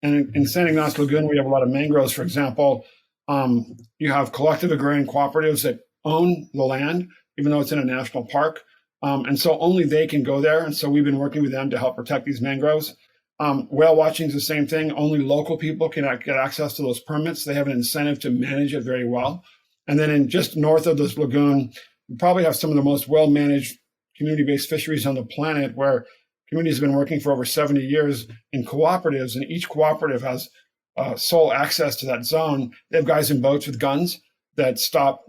And in San Ignacio Lagoon, we have a lot of mangroves, for example. You have collective agrarian cooperatives that own the land, even though it's in a national park. And so only they can go there. And so we've been working with them to help protect these mangroves. Whale watching is the same thing. Only local people can get access to those permits. They have an incentive to manage it very well. And then in just north of this lagoon, we probably have some of the most well-managed community-based fisheries on the planet where communities have been working for over 70 years in cooperatives, and each cooperative has sole access to that zone. They have guys in boats with guns that stop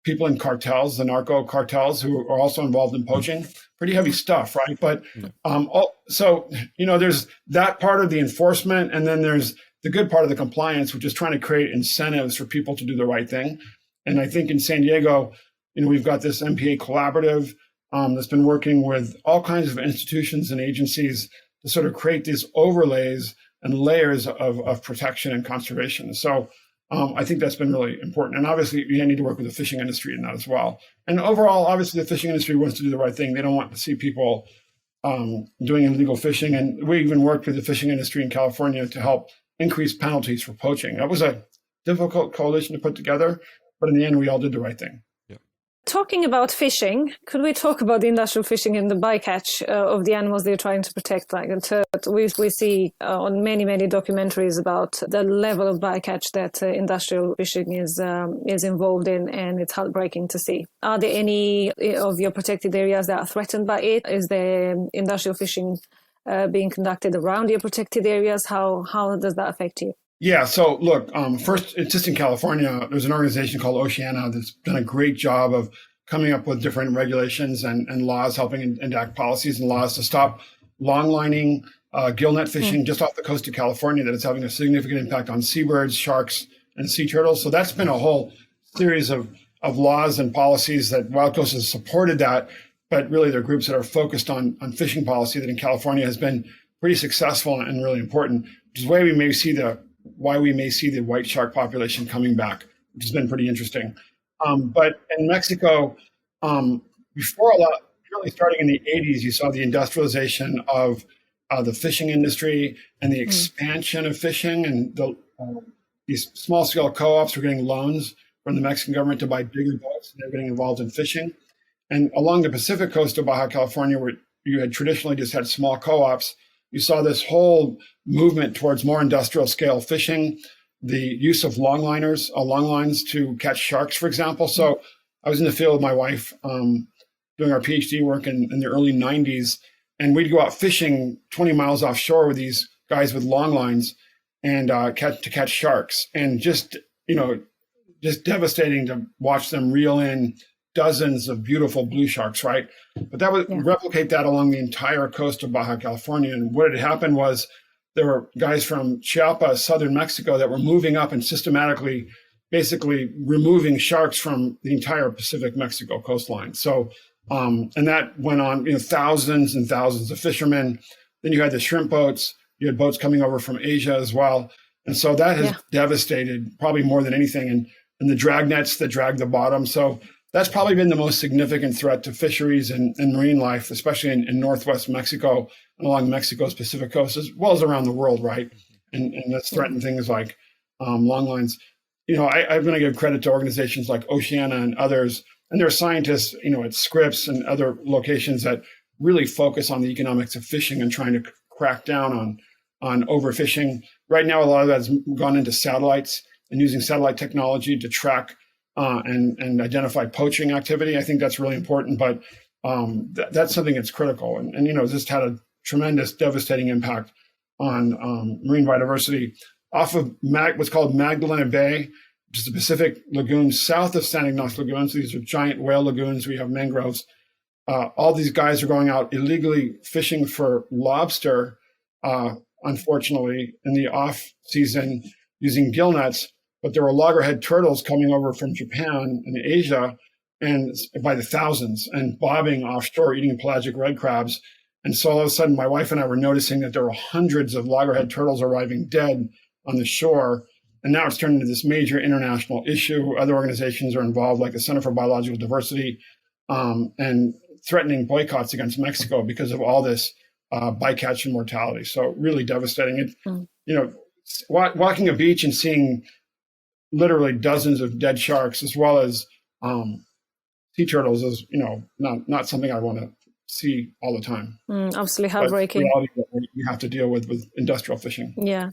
people in cartels, the narco cartels, who are also involved in poaching. Pretty heavy stuff, right? But there's that part of the enforcement, and then there's the good part of the compliance, which is trying to create incentives for people to do the right thing. And I think in San Diego, we've got this MPA collaborative that's been working with all kinds of institutions and agencies to sort of create these overlays and layers of protection and conservation. So I think that's been really important. And obviously, you need to work with the fishing industry in that as well. And overall, obviously, the fishing industry wants to do the right thing. They don't want to see people doing illegal fishing. And we even worked with the fishing industry in California to help increase penalties for poaching. That was a difficult coalition to put together, but in the end, we all did the right thing. Talking about fishing, could we talk about the industrial fishing and the bycatch of the animals they're trying to protect, like the turtle? We see on many documentaries about the level of bycatch that industrial fishing is involved in, and it's heartbreaking to see. Are there any of your protected areas that are threatened by it? Is there industrial fishing being conducted around your protected areas? How does that affect you? Yeah. So look, first, it's just in California, there's an organization called Oceana that's done a great job of coming up with different regulations and laws, helping enact policies and laws to stop longlining gillnet fishing just off the coast of California, that it's having a significant impact on seabirds, sharks, and sea turtles. So that's been a whole series of laws and policies that WildCoast has supported that, but really they're groups that are focused on fishing policy that in California has been pretty successful and really important, which is why we may see the white shark population coming back, which has been pretty interesting. But in Mexico, before really starting in the 80s, you saw the industrialization of the fishing industry and the expansion of fishing, and these small-scale co-ops were getting loans from the Mexican government to buy bigger boats, and they're getting involved in fishing. And along the Pacific coast of Baja California, where you had traditionally just had small co-ops, you saw this whole movement towards more industrial scale fishing, the use of long lines to catch sharks, for example. So I was in the field with my wife doing our PhD work in the early 90s, and we'd go out fishing 20 miles offshore with these guys with long lines and catch sharks. And just devastating to watch them reel in dozens of beautiful blue sharks, right? But that would replicate that along the entire coast of Baja California. And what had happened was there were guys from Chiapas, southern Mexico, that were moving up and systematically, basically removing sharks from the entire Pacific Mexico coastline. So, and that went on, thousands and thousands of fishermen. Then you had the shrimp boats, you had boats coming over from Asia as well. And so that has devastated probably more than anything. And the drag nets that drag the bottom. So that's probably been the most significant threat to fisheries and marine life, especially in Northwest Mexico and along Mexico's Pacific coast, as well as around the world, right? And that's threatened things like long lines. I'm going to give credit to organizations like Oceana and others, and there are scientists, at SCRIPPS and other locations that really focus on the economics of fishing and trying to crack down on overfishing. Right now, a lot of that has gone into satellites and using satellite technology to track and identify poaching activity. I think that's really important, but that's something that's critical. And just had a tremendous, devastating impact on marine biodiversity off of what's called Magdalena Bay, which is the Pacific lagoon south of San Ignacio Lagoon. So these are giant whale lagoons. We have mangroves. All these guys are going out illegally fishing for lobster, unfortunately, in the off season using gill nets. But there were loggerhead turtles coming over from Japan and Asia, and by the thousands, and bobbing offshore, eating pelagic red crabs. And so all of a sudden, my wife and I were noticing that there were hundreds of loggerhead turtles arriving dead on the shore. And now it's turned into this major international issue. Other organizations are involved, like the Center for Biological Diversity, and threatening boycotts against Mexico because of all this bycatch and mortality. So really devastating. Walking a beach and seeing literally dozens of dead sharks, as well as sea turtles, is not something I want to see all the time. Absolutely heartbreaking. But reality that we have to deal with industrial fishing. Yeah.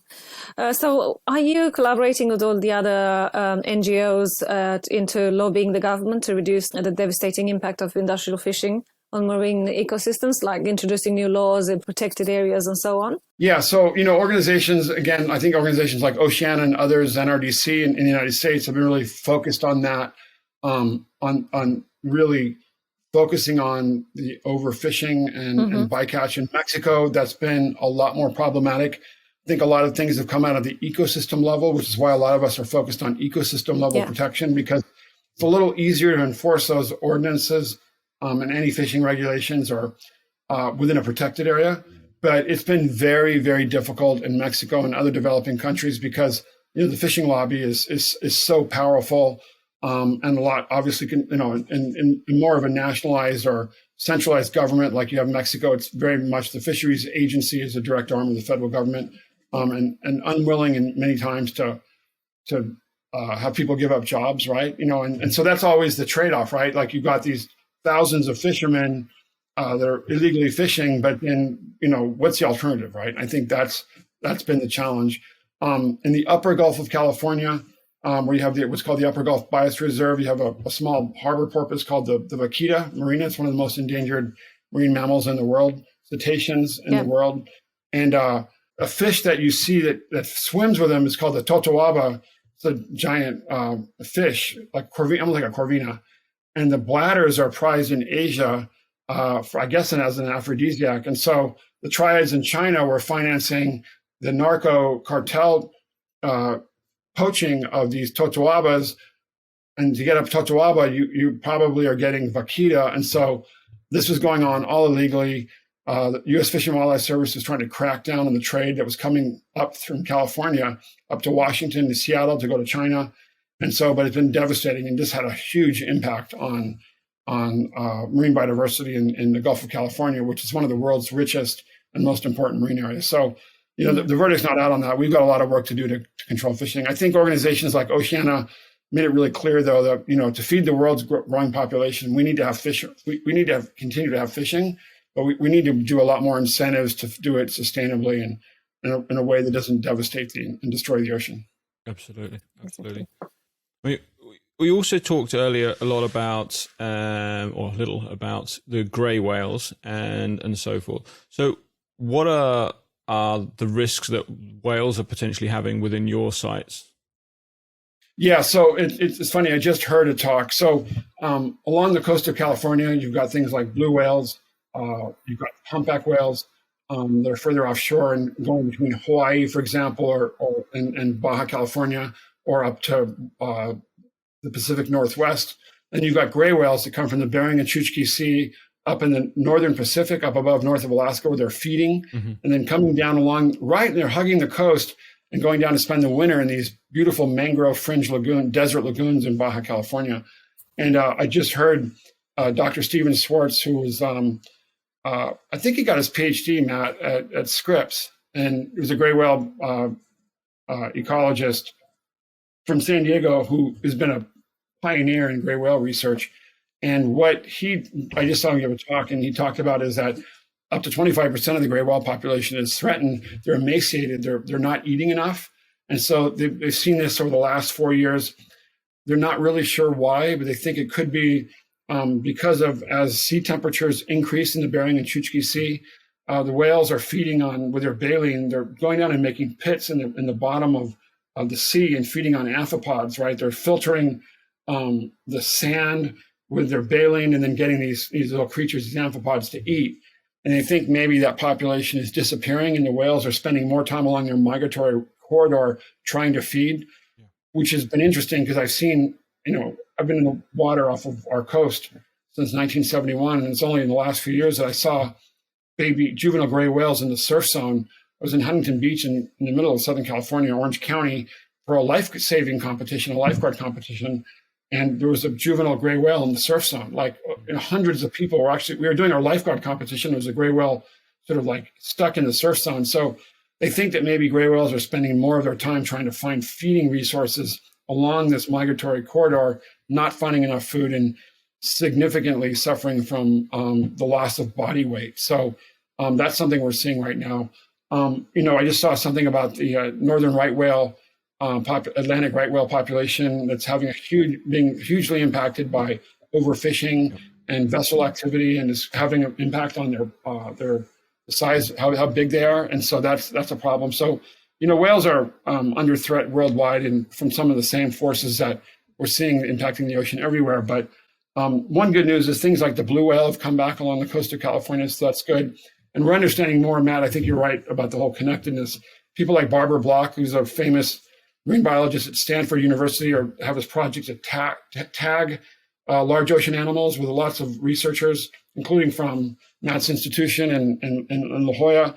So are you collaborating with all the other NGOs into lobbying the government to reduce the devastating impact of industrial fishing on marine ecosystems, like introducing new laws in protected areas and so on? Yeah, so, organizations, again, I think organizations like Oceana and others, NRDC in the United States, have been really focused on that, on really focusing on the overfishing and bycatch in Mexico. That's been a lot more problematic. I think a lot of things have come out of the ecosystem level, which is why a lot of us are focused on ecosystem level protection, because it's a little easier to enforce those ordinances and any fishing regulations or within a protected area. But it's been very, very difficult in Mexico and other developing countries because the fishing lobby is so powerful, and a lot obviously in more of a nationalized or centralized government like you have in Mexico. It's very much the fisheries agency is a direct arm of the federal government, and unwilling in many times to have people give up jobs, right? And so that's always the trade-off, right? Like you've got these thousands of fishermen that are illegally fishing, but then, what's the alternative, right? I think that's been the challenge. In the upper Gulf of California, where you have what's called the Upper Gulf Biosphere Reserve, you have a small harbor porpoise called the vaquita marina. It's one of the most endangered marine mammals in the world, cetaceans in the world. And a fish that you see that swims with them is called the totoaba. It's a giant fish, like almost like a corvina. And the bladders are prized in Asia, I guess, as an aphrodisiac. And so the triads in China were financing the narco cartel poaching of these totoabas. And to get a totoaba, you probably are getting vaquita. And so this was going on all illegally. The U.S. Fish and Wildlife Service was trying to crack down on the trade that was coming up from California, up to Washington, to Seattle, to go to China. And so, but it's been devastating and just had a huge impact on marine biodiversity in the Gulf of California, which is one of the world's richest and most important marine areas. So, the verdict's not out on that. We've got a lot of work to do to control fishing. I think organizations like Oceana made it really clear, though, that, to feed the world's growing population, we need to have fish. We need to continue to have fishing, but we need to do a lot more incentives to do it sustainably and in a way that doesn't devastate and destroy the ocean. Absolutely. We also talked earlier a lot about, or a little about, the grey whales and so forth. So what are the risks that whales are potentially having within your sites? Yeah, so it's funny. I just heard a talk. So along the coast of California, you've got things like blue whales. You've got humpback whales that are further offshore and going between Hawaii, for example, and Baja California, or up to the Pacific Northwest. And you've got gray whales that come from the Bering and Chukchi Sea up in the northern Pacific, up above north of Alaska, where they're feeding, and then coming down along, and they're hugging the coast and going down to spend the winter in these beautiful mangrove fringe desert lagoons in Baja California. And I just heard Dr. Steven Swartz, who was, I think he got his PhD, Matt, at SCRIPPS, and he was a gray whale ecologist from San Diego who has been a pioneer in gray whale research. And I just saw him give a talk, and he talked about is that up to 25% of the gray whale population is threatened. They're emaciated. They're not eating enough. And so they've seen this over the last 4 years. They're not really sure why, but they think it could be because of, as sea temperatures increase in the Bering and Chukchi Sea, the whales are feeding on, with their baleen, they're going down and making pits in the bottom of the sea and feeding on amphipods, right? They're filtering the sand with their baleen and then getting these little creatures, these amphipods, to eat. And they think maybe that population is disappearing and the whales are spending more time along their migratory corridor trying to feed, which has been interesting because I've seen, I've been in the water off of our coast since 1971. And it's only in the last few years that I saw baby juvenile gray whales in the surf zone. I was in Huntington Beach in the middle of Southern California, Orange County, for a life-saving competition, a lifeguard competition. And there was a juvenile gray whale in the surf zone. Like hundreds of people we were doing our lifeguard competition. There was a gray whale sort of like stuck in the surf zone. So they think that maybe gray whales are spending more of their time trying to find feeding resources along this migratory corridor, not finding enough food and significantly suffering from the loss of body weight. So that's something we're seeing right now. I just saw something about the northern right whale, Atlantic right whale population that's being hugely impacted by overfishing and vessel activity, and is having an impact on their size, how big they are, and so that's a problem. So whales are under threat worldwide, and from some of the same forces that we're seeing impacting the ocean everywhere. But one good news is things like the blue whale have come back along the coast of California, so that's good. And we're understanding more, Matt. I think you're right about the whole connectedness. People like Barbara Block, who's a famous marine biologist at Stanford University, have this project to tag large ocean animals with lots of researchers, including from Matt's institution and La Jolla.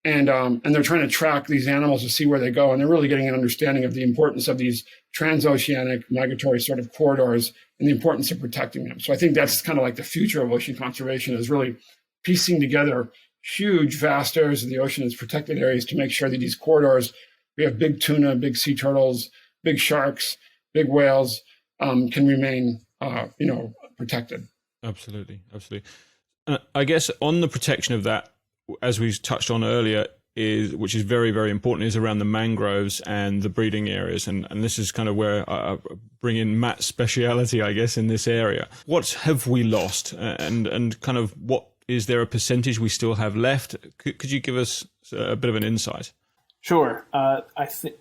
And they're trying to track these animals to see where they go. And they're really getting an understanding of the importance of these transoceanic migratory sort of corridors and the importance of protecting them. So I think that's kind of like the future of ocean conservation, is really piecing together huge, vast areas of the ocean as protected areas to make sure that these corridors, we have big tuna, big sea turtles, big sharks, big whales, can remain, protected. Absolutely. I guess on the protection of that, as we touched on earlier, which is very, very important, is around the mangroves and the breeding areas. And this is kind of where I bring in Matt's speciality, I guess, in this area. What have we lost? And kind of is there a percentage we still have left? Could you give us a bit of an insight? Sure. I think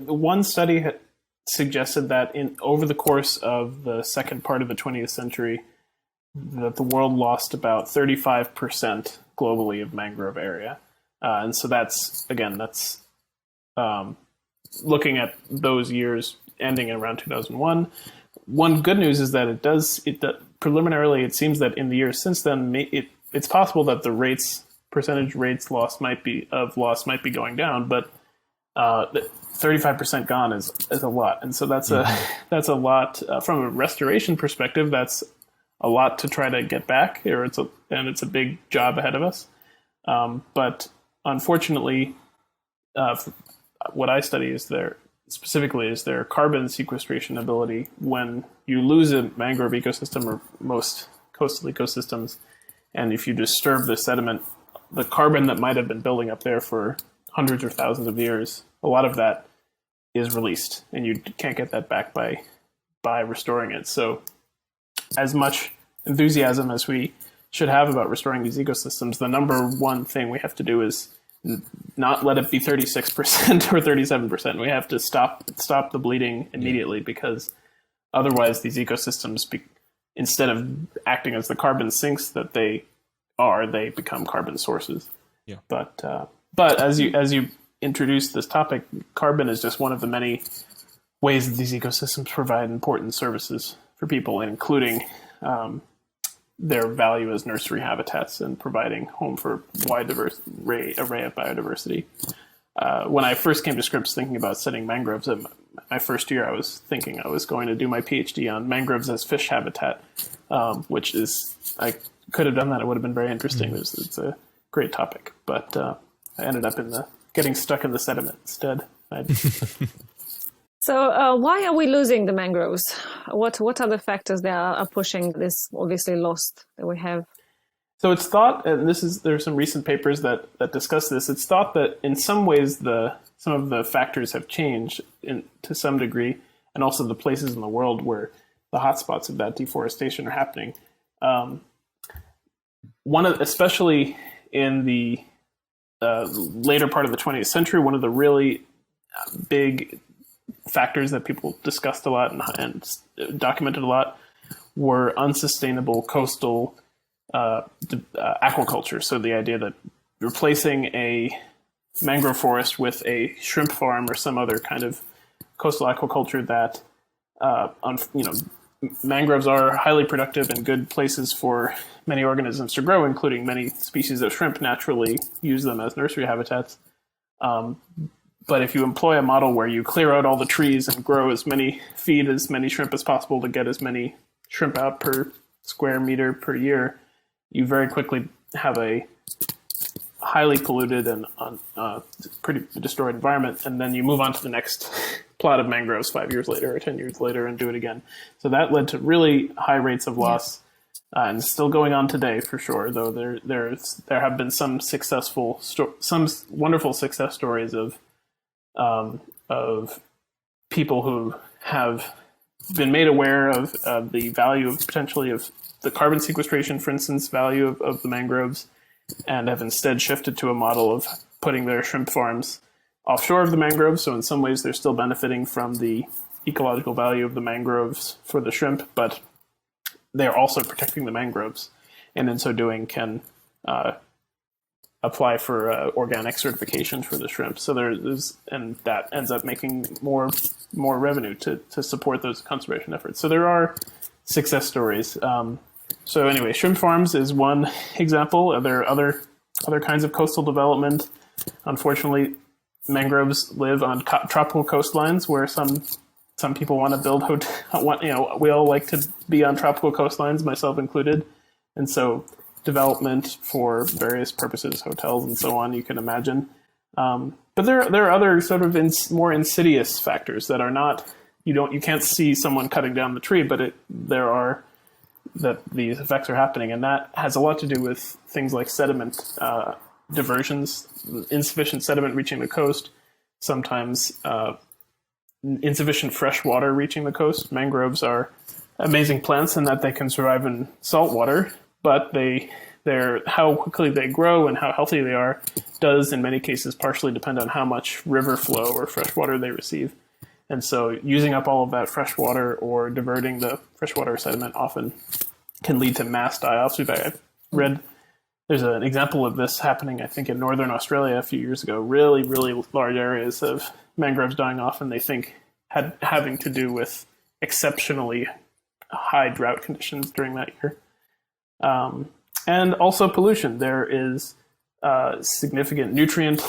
one study had suggested that over the course of the second part of the 20th century, that the world lost about 35% globally of mangrove area. And so that's looking at those years ending in around 2001. One good news is that preliminarily it seems that in the years since then, it's possible that the percentage rates might be going down, but 35% gone is a lot. And so that's a lot from a restoration perspective. That's a lot to try to get back, and it's a big job ahead of us. But unfortunately, what I study is their carbon sequestration ability. When you lose a mangrove ecosystem, or most coastal ecosystems, and if you disturb the sediment, the carbon that might have been building up there for hundreds or thousands of years, a lot of that is released, and you can't get that back by restoring it. So as much enthusiasm as we should have about restoring these ecosystems, the number one thing we have to do is not let it be 36% or 37%. We have to stop the bleeding immediately, because otherwise these ecosystems, instead of acting as the carbon sinks that they become carbon sources. Yeah. But as you introduced this topic, carbon is just one of the many ways that these ecosystems provide important services for people, including their value as nursery habitats and providing home for a wide diverse array of biodiversity. When I first came to SCRIPPS thinking about studying mangroves, my first year I was thinking I was going to do my PhD on mangroves as fish habitat, which is, I could have done that. It would have been very interesting. Mm-hmm. It's a great topic, but I ended up getting stuck in the sediment instead. So why are we losing the mangroves? What are the factors that are pushing this obviously lost that we have? So it's thought, and there's some recent papers that discuss this. It's thought that in some ways some of the factors have changed to some degree, and also the places in the world where the hotspots of that deforestation are happening. Especially in the later part of the 20th century, one of the really big factors that people discussed a lot and documented a lot were unsustainable coastal aquaculture. So the idea that replacing a mangrove forest with a shrimp farm or some other kind of coastal aquaculture that, mangroves are highly productive and good places for many organisms to grow, including many species of shrimp naturally use them as nursery habitats. But if you employ a model where you clear out all the trees and feed as many shrimp as possible to get as many shrimp out per square meter per year, you very quickly have a highly polluted and pretty destroyed environment. And then you move on to the next plot of mangroves 5 years later or 10 years later and do it again. So that led to really high rates of loss, and it's still going on today for sure. Though there have been some wonderful success stories of people who have been made aware of the value potentially of the carbon sequestration, for instance, value of the mangroves, and have instead shifted to a model of putting their shrimp farms offshore of the mangroves. So in some ways, they're still benefiting from the ecological value of the mangroves for the shrimp, but they're also protecting the mangroves, and in so doing can apply for organic certification for the shrimp. So and that ends up making more revenue to support those conservation efforts. So there are success stories. So anyway, shrimp farms is one example. There are other kinds of coastal development. Unfortunately, mangroves live on tropical coastlines where some people want to build we all like to be on tropical coastlines, myself included. And so development for various purposes, hotels and so on, you can imagine. But there are other sort of more insidious factors that are not, you can't see someone cutting down the tree, but these effects are happening. And that has a lot to do with things like sediment diversions, insufficient sediment reaching the coast, sometimes insufficient fresh water reaching the coast. Mangroves are amazing plants in that they can survive in salt water, but they how quickly they grow and how healthy they are does in many cases partially depend on how much river flow or fresh water they receive. And so using up all of that fresh water or diverting the freshwater sediment often can lead to mass die-offs. I've read there's an example of this happening, I think, in northern Australia a few years ago. Really, really large areas of mangroves dying off, and they think having to do with exceptionally high drought conditions during that year. And also pollution. There is significant nutrient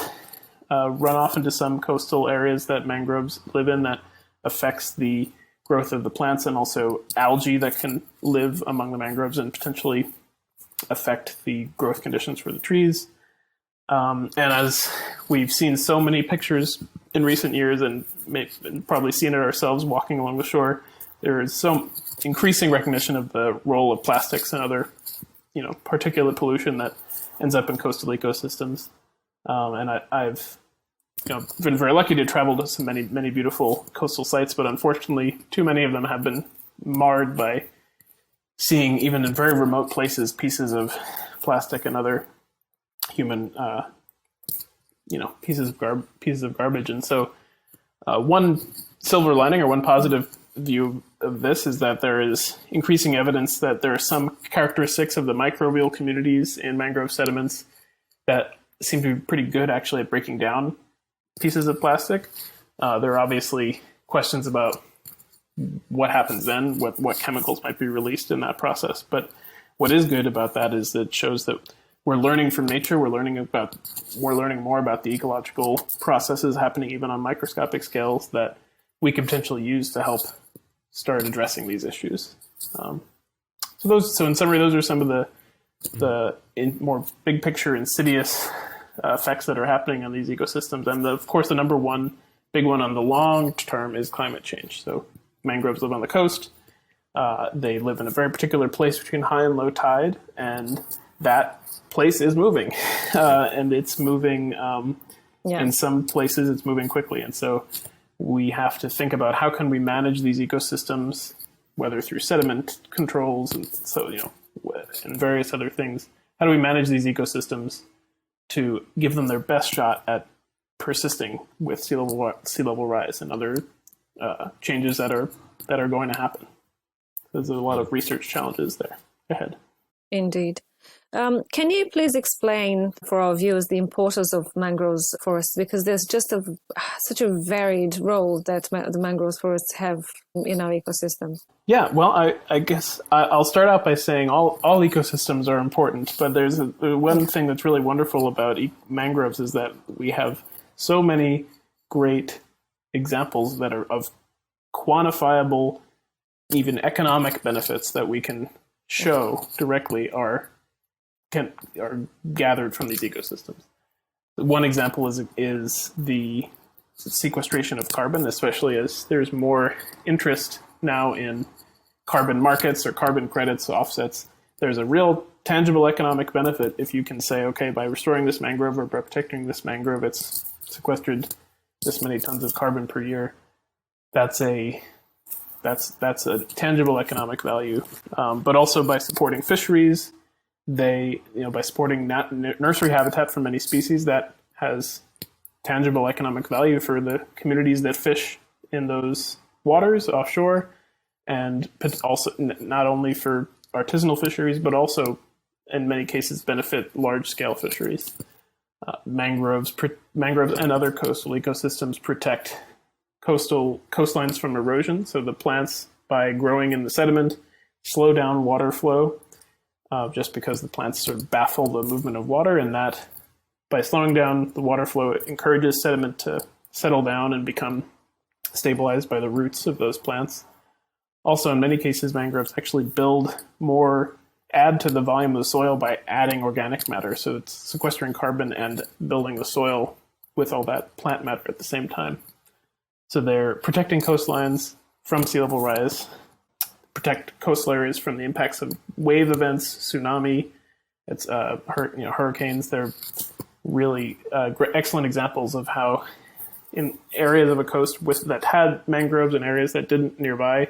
runoff into some coastal areas that mangroves live in that affects the growth of the plants, and also algae that can live among the mangroves and potentially affect the growth conditions for the trees. And as we've seen so many pictures in recent years, and probably seen it ourselves walking along the shore, there is some increasing recognition of the role of plastics and other, particulate pollution that ends up in coastal ecosystems. And I've been very lucky to travel to so many beautiful coastal sites, but unfortunately, too many of them have been marred by seeing, even in very remote places, pieces of plastic and other human, pieces of garbage. And so, one silver lining or one positive view of this is that there is increasing evidence that there are some characteristics of the microbial communities in mangrove sediments that seem to be pretty good actually at breaking down pieces of plastic. There are obviously questions about what happens then, what chemicals might be released in that process. But what is good about that is that it shows that we're learning from nature. We're learning more about the ecological processes happening even on microscopic scales that we can potentially use to help start addressing these issues. So in summary, those are some of the more big picture insidious effects that are happening on these ecosystems. And of course, the number one big one on the long term is climate change. So mangroves live on the coast. They live in a very particular place between high and low tide, and that place is moving. And it's moving, in some places it's moving quickly. And so we have to think about how can we manage these ecosystems, whether through sediment controls and and various other things. How do we manage these ecosystems to give them their best shot at persisting with sea level rise and other changes that are going to happen? There's a lot of research challenges there ahead. Indeed. Can you please explain for our viewers the importance of mangroves forests? Because there's just such a varied role that the mangrove forests have in our ecosystem. Yeah, well, I guess I'll start out by saying all ecosystems are important, but there's one thing that's really wonderful about mangroves is that we have so many great examples that are of quantifiable, even economic benefits that we can show directly are gathered from these ecosystems. One example is the sequestration of carbon, especially as there's more interest now in carbon markets or carbon credits, offsets. There's a real tangible economic benefit if you can say, okay, by restoring this mangrove or by protecting this mangrove, it's sequestered this many tons of carbon per year. That's a tangible economic value. But also by supporting fisheries, by supporting nursery habitat for many species, that has tangible economic value for the communities that fish in those waters offshore, and also not only for artisanal fisheries, but also in many cases benefit large-scale fisheries. Mangroves and other coastal ecosystems protect coastlines from erosion. So the plants, by growing in the sediment, slow down water flow, just because the plants sort of baffle the movement of water, and that by slowing down the water flow, it encourages sediment to settle down and become stabilized by the roots of those plants. Also, in many cases, mangroves actually add to the volume of the soil by adding organic matter. So it's sequestering carbon and building the soil with all that plant matter at the same time. So they're protecting coastlines from sea level rise, protect coastal areas from the impacts of wave events, tsunami, hurricanes. They're really excellent examples of how in areas of a coast that had mangroves and areas that didn't nearby,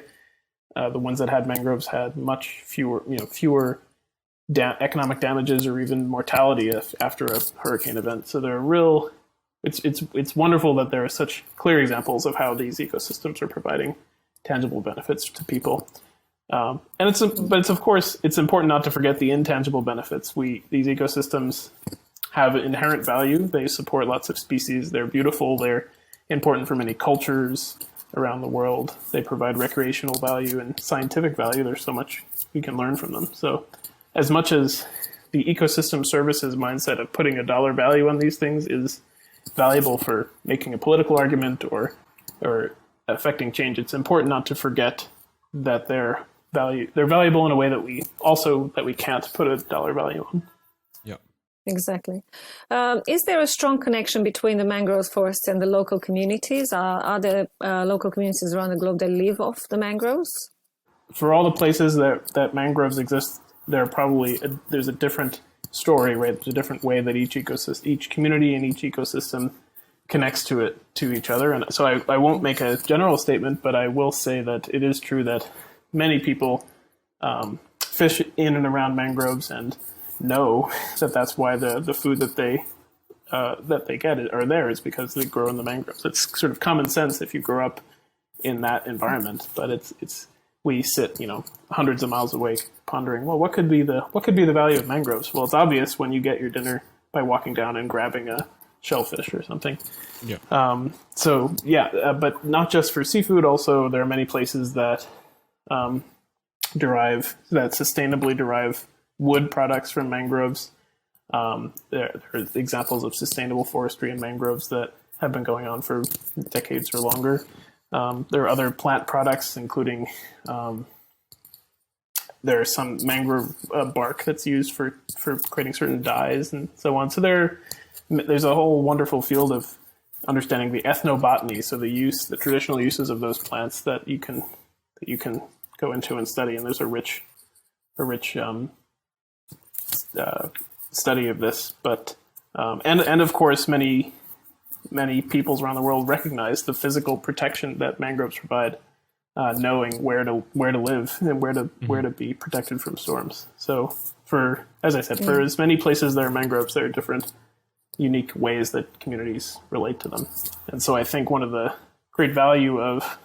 the ones that had mangroves had much fewer economic damages or even mortality after a hurricane event. So they're real. It's wonderful that there are such clear examples of how these ecosystems are providing tangible benefits to people. And it's of course it's important not to forget the intangible benefits. These ecosystems have inherent value. They support lots of species. They're beautiful. They're important for many cultures around the world. They provide recreational value and scientific value. There's so much we can learn from them. So as much as the ecosystem services mindset of putting a dollar value on these things is valuable for making a political argument or affecting change, it's important not to forget that they're valuable in a way that we can't put a dollar value on. Yeah, exactly. Is there a strong connection between the mangrove forests and the local communities? Are there local communities around the globe that live off the mangroves? For all the places that mangroves exist, there's a different story, right? There's a different way that each community and each ecosystem connects to each other. And so I won't make a general statement, but I will say that it is true that many people fish in and around mangroves and know that that's why the food that they get are there is because they grow in the mangroves. It's sort of common sense if you grow up in that environment, but we sit, hundreds of miles away pondering, well, what could be the value of mangroves? Well, it's obvious when you get your dinner by walking down and grabbing a shellfish or something. yeah. But not just for seafood. Also, there are many places that sustainably derive wood products from mangroves. There are examples of sustainable forestry in mangroves that have been going on for decades or longer. There are other plant products, including there's some mangrove bark that's used for creating certain dyes and so on. So there's a whole wonderful field of understanding the ethnobotany, so the traditional uses of those plants that you can go into and study. And there's a rich study of this. But and of course many peoples around the world recognize the physical protection that mangroves provide, knowing where to live and where to be protected from storms. So for as many places there are mangroves, there are different unique ways that communities relate to them. And so I think one of the great value of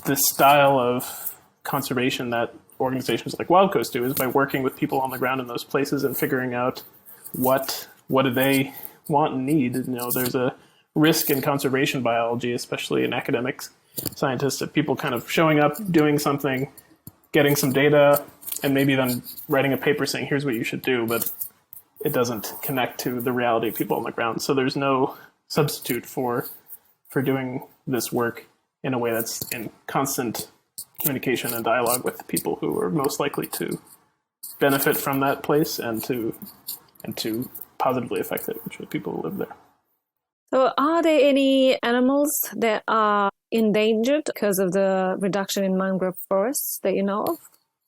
this style of conservation that organizations like WildCoast do is by working with people on the ground in those places and figuring out what do they want and need. There's a risk in conservation biology, especially in academic scientists, of people kind of showing up, doing something, getting some data, and maybe then writing a paper saying, here's what you should do, but it doesn't connect to the reality of people on the ground. So there's no substitute for doing this work in a way that's in constant communication and dialogue with the people who are most likely to benefit from that place and to positively affect it, which are the people who live there. So are there any animals that are endangered because of the reduction in mangrove forests that you know of?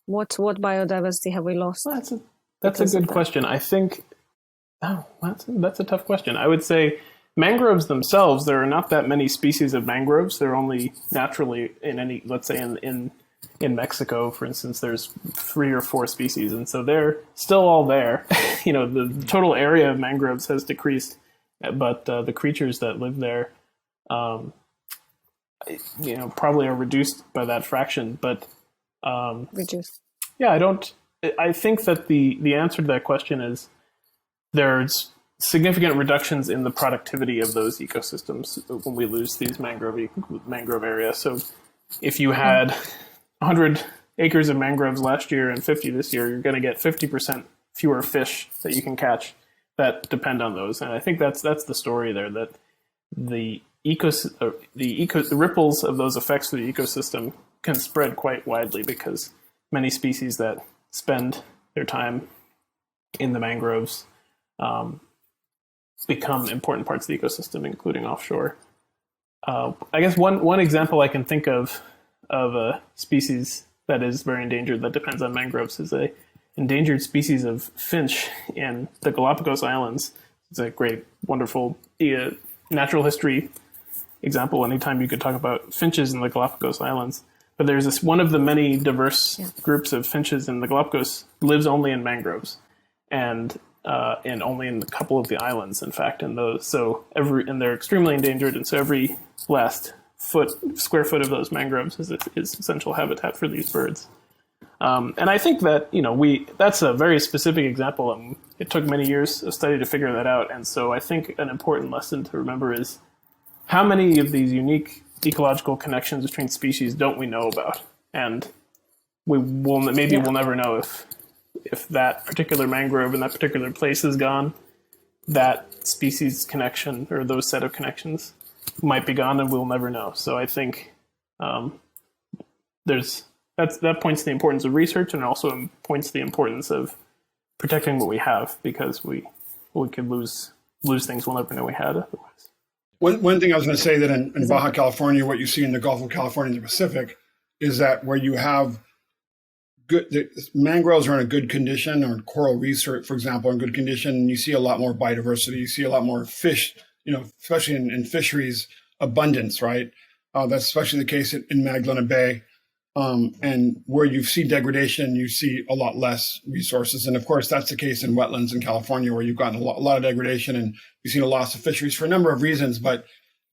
What biodiversity have we lost? Well, that's a good question. I think that's a tough question. I would say mangroves themselves, there are not that many species of mangroves. They're only naturally let's say in Mexico, for instance, there's 3 or 4 species. And so they're still all there. The total area of mangroves has decreased, but the creatures that live there, probably are reduced by that fraction. But reduced. Yeah, I think that the answer to that question is there's significant reductions in the productivity of those ecosystems when we lose these mangrove areas. So if you had 100 acres of mangroves last year and 50 this year, you're going to get 50% fewer fish that you can catch that depend on those. And I think that's the story there, that the ripples of those effects to the ecosystem can spread quite widely because many species that spend their time in the mangroves become important parts of the ecosystem, including offshore. I guess one example I can think of a species that is very endangered that depends on mangroves is a endangered species of finch in the Galapagos Islands. It's a great, wonderful natural history example. Anytime you could talk about finches in the Galapagos Islands, But there's this one of the many diverse groups of finches in the Galapagos lives only in mangroves, and only in a couple of the islands, in fact, in those. And they're extremely endangered, and so every last square foot of those mangroves is essential habitat for these birds. And I think that that's a very specific example, and it took many years of study to figure that out. And so I think an important lesson to remember is how many of these unique ecological connections between species don't we know about? And we'll never know if that particular mangrove in that particular place is gone, that species connection or those set of connections might be gone, and we'll never know. So I think that points to the importance of research, and also points to the importance of protecting what we have, because we could lose things we'll never know we had otherwise. One thing I was going to say, that in Baja California, what you see in the Gulf of California and the Pacific is that where you have the mangroves are in a good condition, or coral reefs, for example, in good condition, and you see a lot more biodiversity. You see a lot more fish, especially in fisheries abundance, right? That's especially the case in Magdalena Bay. And where you see degradation, you see a lot less resources. And of course, that's the case in wetlands in California, where you've gotten a lot of degradation, and you've seen a loss of fisheries for a number of reasons. But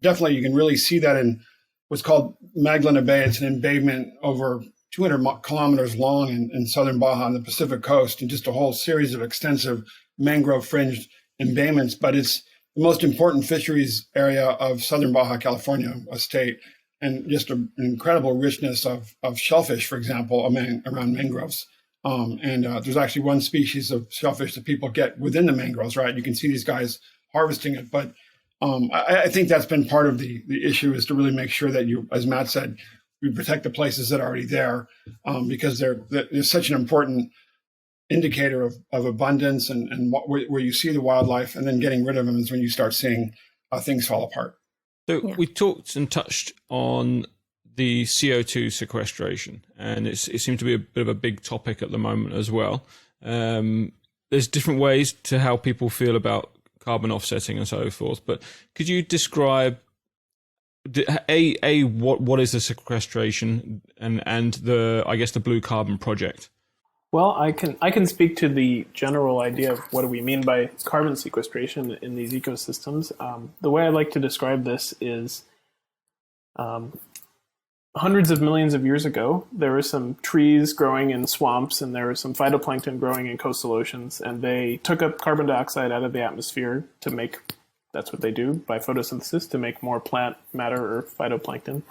definitely you can really see that in what's called Magdalena Bay. It's an embayment over 200 kilometers long in southern Baja on the Pacific coast, and just a whole series of extensive mangrove fringed embayments. But it's the most important fisheries area of southern Baja California, a state, and just an incredible richness of shellfish, for example, around mangroves. There's actually one species of shellfish that people get within the mangroves, right? You can see these guys harvesting it. But I think that's been part of the issue, is to really make sure that you, as Matt said, we protect the places that are already there, because they're such an important indicator of abundance and where you see the wildlife, and then getting rid of them is when you start seeing things fall apart. So we talked and touched on the CO2 sequestration, and it seemed to be a bit of a big topic at the moment as well. There's different ways to how people feel about carbon offsetting and so forth, but could you describe what is the sequestration and the Blue Carbon Project? Well, I can speak to the general idea of what do we mean by carbon sequestration in these ecosystems. The way I like to describe this is hundreds of millions of years ago, there were some trees growing in swamps, and there was some phytoplankton growing in coastal oceans, and they took up carbon dioxide out of the atmosphere to make, that's what they do by photosynthesis, to make more plant matter or phytoplankton.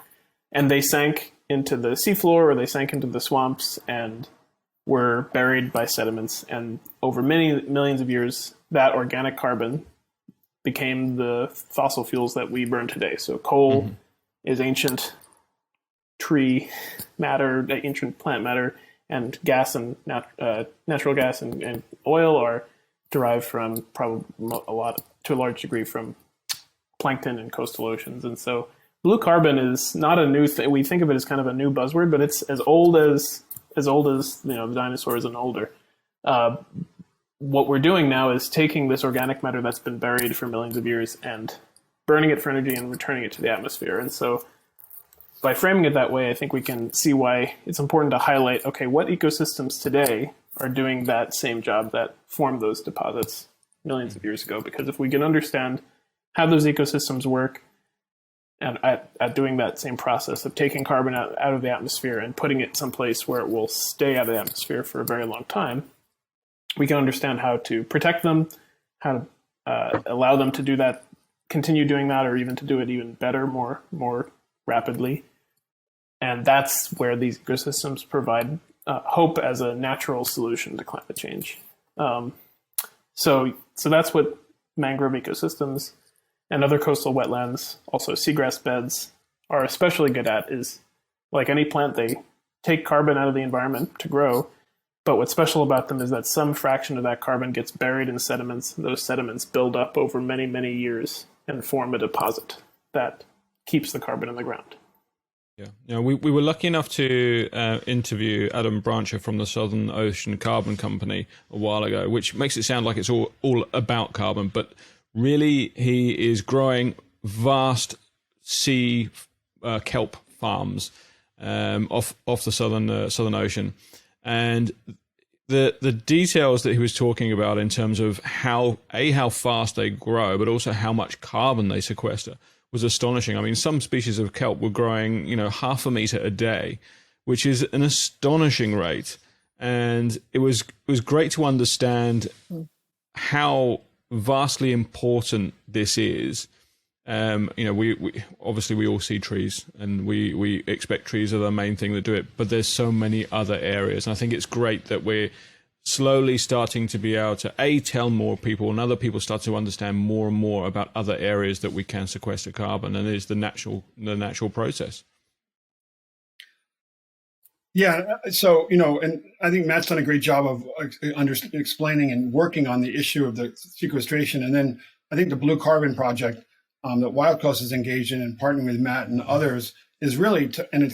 And they sank into the seafloor, or they sank into the swamps, and were buried by sediments, and over many millions of years, that organic carbon became the fossil fuels that we burn today. So coal is ancient tree matter, ancient plant matter, and gas and natural gas and oil are derived from to a large degree from plankton and coastal oceans. And so blue carbon is not a new thing. We think of it as kind of a new buzzword, but it's as old as the dinosaurs and older. What we're doing now is taking this organic matter that's been buried for millions of years and burning it for energy and returning it to the atmosphere. And so by framing it that way, I think we can see why it's important to highlight, okay, what ecosystems today are doing that same job that formed those deposits millions of years ago? Because if we can understand how those ecosystems work, and at doing that same process of taking carbon out of the atmosphere and putting it someplace where it will stay out of the atmosphere for a very long time, we can understand how to protect them, how to allow them to do that, continue doing that, or even to do it even better, more rapidly. And that's where these ecosystems provide hope as a natural solution to climate change. So that's what mangrove ecosystems and other coastal wetlands, also seagrass beds, are especially good at. Is, like any plant, they take carbon out of the environment to grow, but what's special about them is that some fraction of that carbon gets buried in sediments. Those sediments build up over many, many years and form a deposit that keeps the carbon in the ground. Yeah, we were lucky enough to interview Adam Brancher from the Southern Ocean Carbon Company a while ago, which makes it sound like it's all about carbon, but really he is growing vast sea kelp farms, off the Southern Ocean, and the details that he was talking about in terms of how fast they grow, but also how much carbon they sequester was astonishing. I mean, some species of kelp were growing, 0.5 meter a day, which is an astonishing rate. And it was great to understand how vastly important this is. We obviously we all see trees, and we expect trees are the main thing that do it, but there's so many other areas. And I think it's great that we're slowly starting to be able to tell more people, and other people start to understand more and more about other areas that we can sequester carbon, and it's the natural process. Yeah, so, and I think Matt's done a great job of explaining and working on the issue of the sequestration. And then I think the Blue Carbon Project that WildCoast is engaged in and partnering with Matt and others is really, I'm going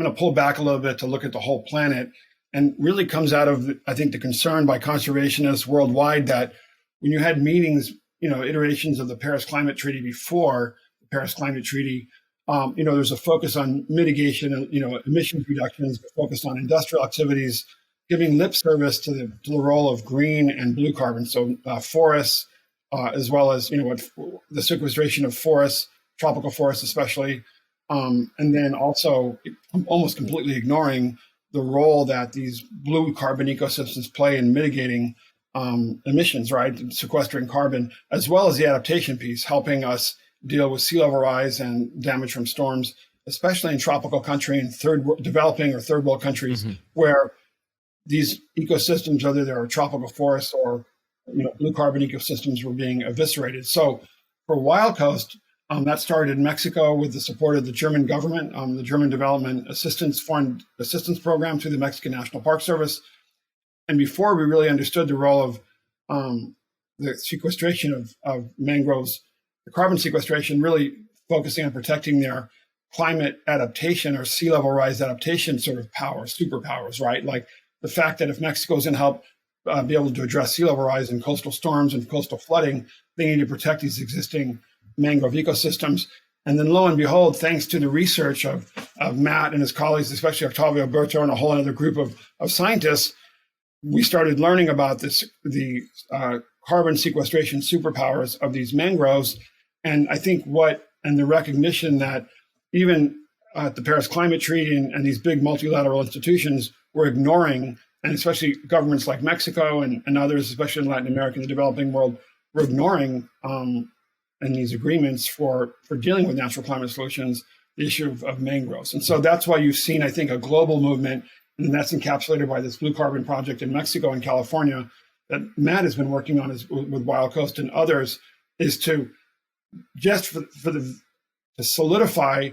to pull back a little bit to look at the whole planet, and really comes out of, I think, the concern by conservationists worldwide that when you had meetings, iterations of the Paris Climate Treaty before the Paris Climate Treaty, there's a focus on mitigation and, emissions reductions, focused on industrial activities, giving lip service to the role of green and blue carbon. So forests, as well as, the sequestration of forests, tropical forests especially, and then also almost completely ignoring the role that these blue carbon ecosystems play in mitigating emissions, right? Sequestering carbon, as well as the adaptation piece, helping us deal with sea level rise and damage from storms, especially in tropical country and developing or third world countries, where these ecosystems, whether they're tropical forests or blue carbon ecosystems, were being eviscerated. So for WildCoast, that started in Mexico with the support of the German government, the German Development Assistance Foreign Assistance Program through the Mexican National Park Service. And before we really understood the role of the sequestration of mangroves, the carbon sequestration, really focusing on protecting their climate adaptation or sea level rise adaptation sort of powers, superpowers, right? Like the fact that if Mexico is going to help be able to address sea level rise and coastal storms and coastal flooding, they need to protect these existing mangrove ecosystems. And then lo and behold, thanks to the research of Matt and his colleagues, especially Octavio Berto and a whole other group of scientists, we started learning about the carbon sequestration superpowers of these mangroves. And I think the recognition that even the Paris Climate Treaty and these big multilateral institutions were ignoring, and especially governments like Mexico and others, especially in Latin America and the developing world, were ignoring in these agreements for dealing with natural climate solutions, the issue of mangroves. And so that's why you've seen, I think, a global movement, and that's encapsulated by this Blue Carbon Project in Mexico and California that Matt has been working on with WildCoast and others, is to just to solidify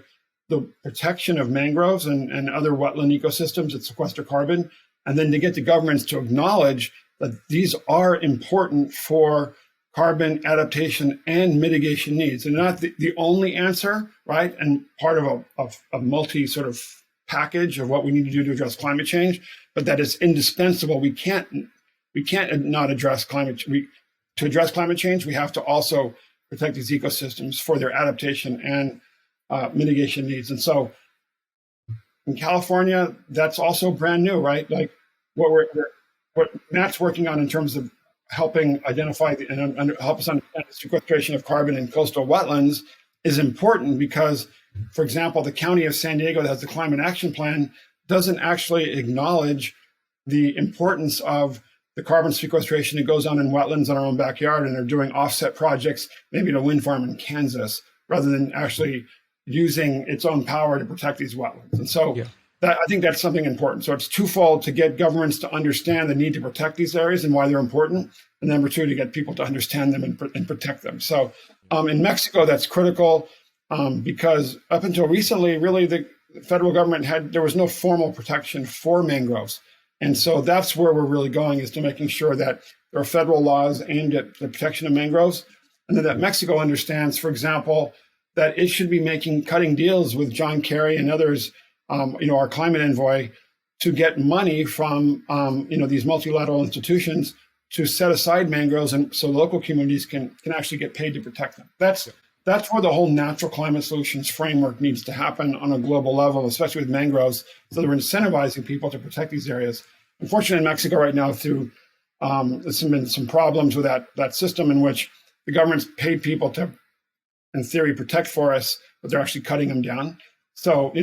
the protection of mangroves and other wetland ecosystems that sequester carbon, and then to get the governments to acknowledge that these are important for carbon adaptation and mitigation needs. And not the only answer, right? And part of a multi sort of package of what we need to do to address climate change, but that is indispensable. We can't not address to address climate change, we have to also protect these ecosystems for their adaptation and mitigation needs. And so in California, that's also brand new, right? Like what Matt's working on in terms of helping identify and help us understand the sequestration of carbon in coastal wetlands is important because, for example, the county of San Diego that has the climate action plan doesn't actually acknowledge the importance of the carbon sequestration that goes on in wetlands in our own backyard, and they're doing offset projects, maybe at a wind farm in Kansas, rather than actually using its own power to protect these wetlands. And so I think that's something important. So it's twofold: to get governments to understand the need to protect these areas and why they're important, and number two, to get people to understand them and protect them. So in Mexico, that's critical because up until recently, really the federal government there was no formal protection for mangroves. And so that's where we're really going, is to making sure that there are federal laws aimed at the protection of mangroves, and then that Mexico understands, for example, that it should be cutting deals with John Kerry and others, our climate envoy, to get money from these multilateral institutions to set aside mangroves, and so local communities can actually get paid to protect them. That's that's where the whole natural climate solutions framework needs to happen on a global level, especially with mangroves, so that we're incentivizing people to protect these areas. Unfortunately, in Mexico right now, there's been some problems with that system in which the government's paid people to, in theory, protect forests, but they're actually cutting them down. So,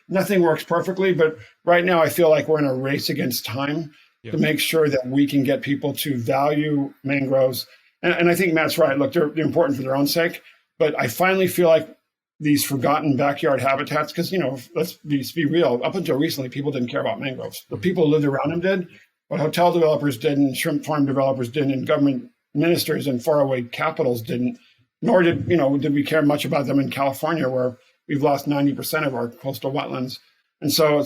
nothing works perfectly, but right now I feel like we're in a race against time to make sure that we can get people to value mangroves. And I think Matt's right. Look, they're important for their own sake, but I finally feel like these forgotten backyard habitats, because, let's be real, up until recently, people didn't care about mangroves. The people who lived around them did, but hotel developers didn't, shrimp farm developers didn't, and government ministers and faraway capitals didn't, nor did we care much about them in California, where we've lost 90% of our coastal wetlands. And so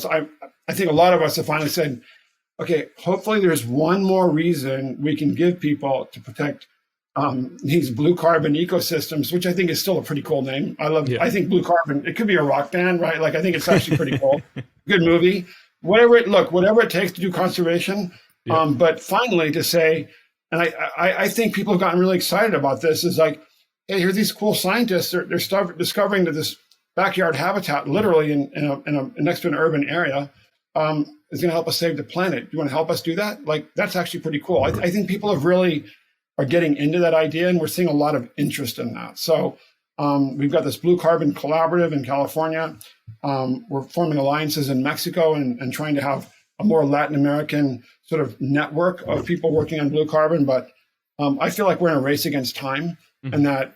I think a lot of us have finally said, okay, hopefully there's one more reason we can give people to protect these blue carbon ecosystems, which I think is still a pretty cool name. I think blue carbon, it could be a rock band, right? Like, I think it's actually pretty cool. Good movie. Whatever it takes to do conservation. But finally to say, and I think people have gotten really excited about this, is like, hey, here's these cool scientists. They're discovering that this backyard habitat, literally next to an urban area, is going to help us save the planet. Do you want to help us do that? Like, that's actually pretty cool. I think people are getting into that idea, and we're seeing a lot of interest in that. So we've got this Blue Carbon Collaborative in California. We're forming alliances in Mexico and trying to have a more Latin American sort of network of people working on blue carbon. But I feel like we're in a race against time, and that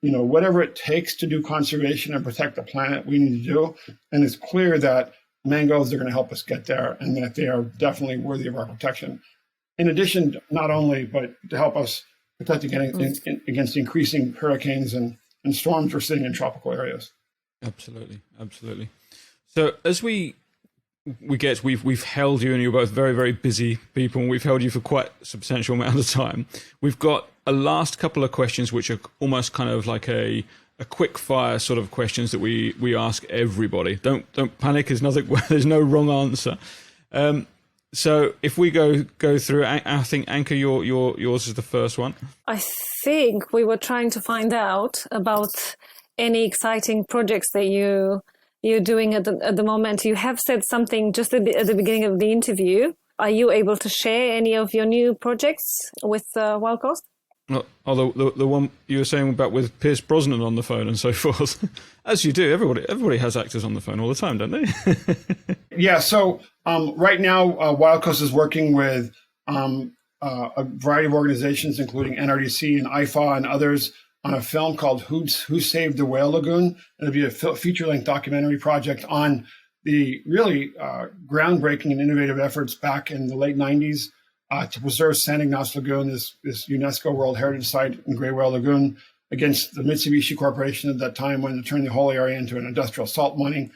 whatever it takes to do conservation and protect the planet, we need to do. And it's clear that mangroves are going to help us get there, and that they are definitely worthy of our protection. In addition, not only, but to help us protect against increasing hurricanes and storms we're seeing in tropical areas. Absolutely. So as we've held you, and you're both very, very busy people, and we've held you for quite a substantial amount of time. We've got a last couple of questions, which are almost kind of like a quick fire sort of questions that we ask everybody. Don't panic. There's no wrong answer. So if we go through, I think Anka, yours is the first one. I think we were trying to find out about any exciting projects that you're doing at the moment. You have said something just at the beginning of the interview. Are you able to share any of your new projects with WildCoast? Although the one you were saying about with Pierce Brosnan on the phone and so forth, as you do, everybody has actors on the phone all the time, don't they? Yeah. So right now, WildCoast is working with a variety of organizations, including NRDC and IFA and others, on a film called Who Saved the Whale Lagoon. It'll be a feature-length documentary project on the really groundbreaking and innovative efforts back in the late 90s to preserve San Ignacio Lagoon, this UNESCO World Heritage Site in Gray Whale Lagoon, against the Mitsubishi Corporation at that time, when to turn the whole area into an industrial salt mining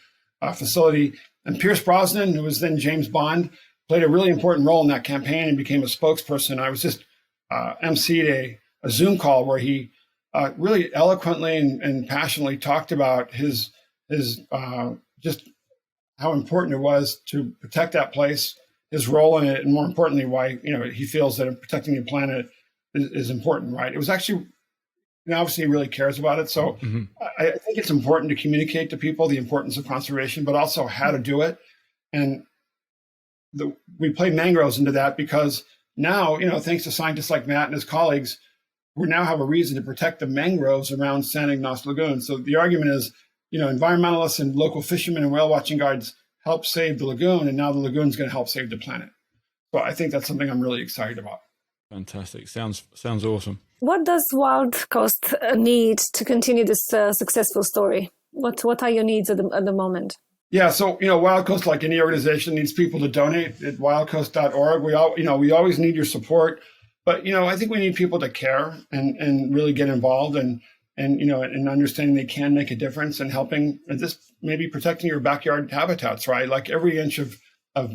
facility. And Pierce Brosnan, who was then James Bond, played a really important role in that campaign and became a spokesperson. I was just emceed a Zoom call where he really eloquently and passionately talked about his just how important it was to protect that place, his role in it, and more importantly, why he feels that protecting the planet is important. Right? It was actually, obviously, he really cares about it. So I think it's important to communicate to people the importance of conservation, but also how to do it. And we played mangroves into that because now, thanks to scientists like Matt and his colleagues, we now have a reason to protect the mangroves around San Ignacio Lagoon. So the argument is, environmentalists and local fishermen and whale watching guides helped save the lagoon, and now the lagoon's going to help save the planet. So I think that's something I'm really excited about. Fantastic. Sounds awesome. What does WildCoast need to continue this successful story? What are your needs at the moment? Yeah, so WildCoast, like any organization, needs people to donate at wildcoast.org. We always need your support, but I think we need people to care and really get involved and understanding they can make a difference and helping, and this maybe protecting your backyard habitats, right? Like every inch of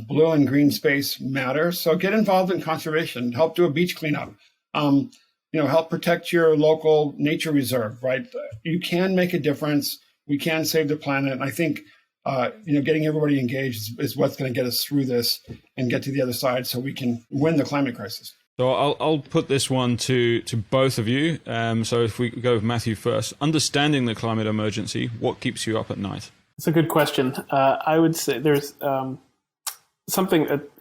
blue and green space matters. So get involved in conservation, help do a beach cleanup, help protect your local nature reserve, right? You can make a difference. We can save the planet. And I think, getting everybody engaged is what's going to get us through this and get to the other side so we can win the climate crisis. So I'll put this one to both of you. So if we go with Matthew first, understanding the climate emergency, what keeps you up at night? It's a good question. I would say there's a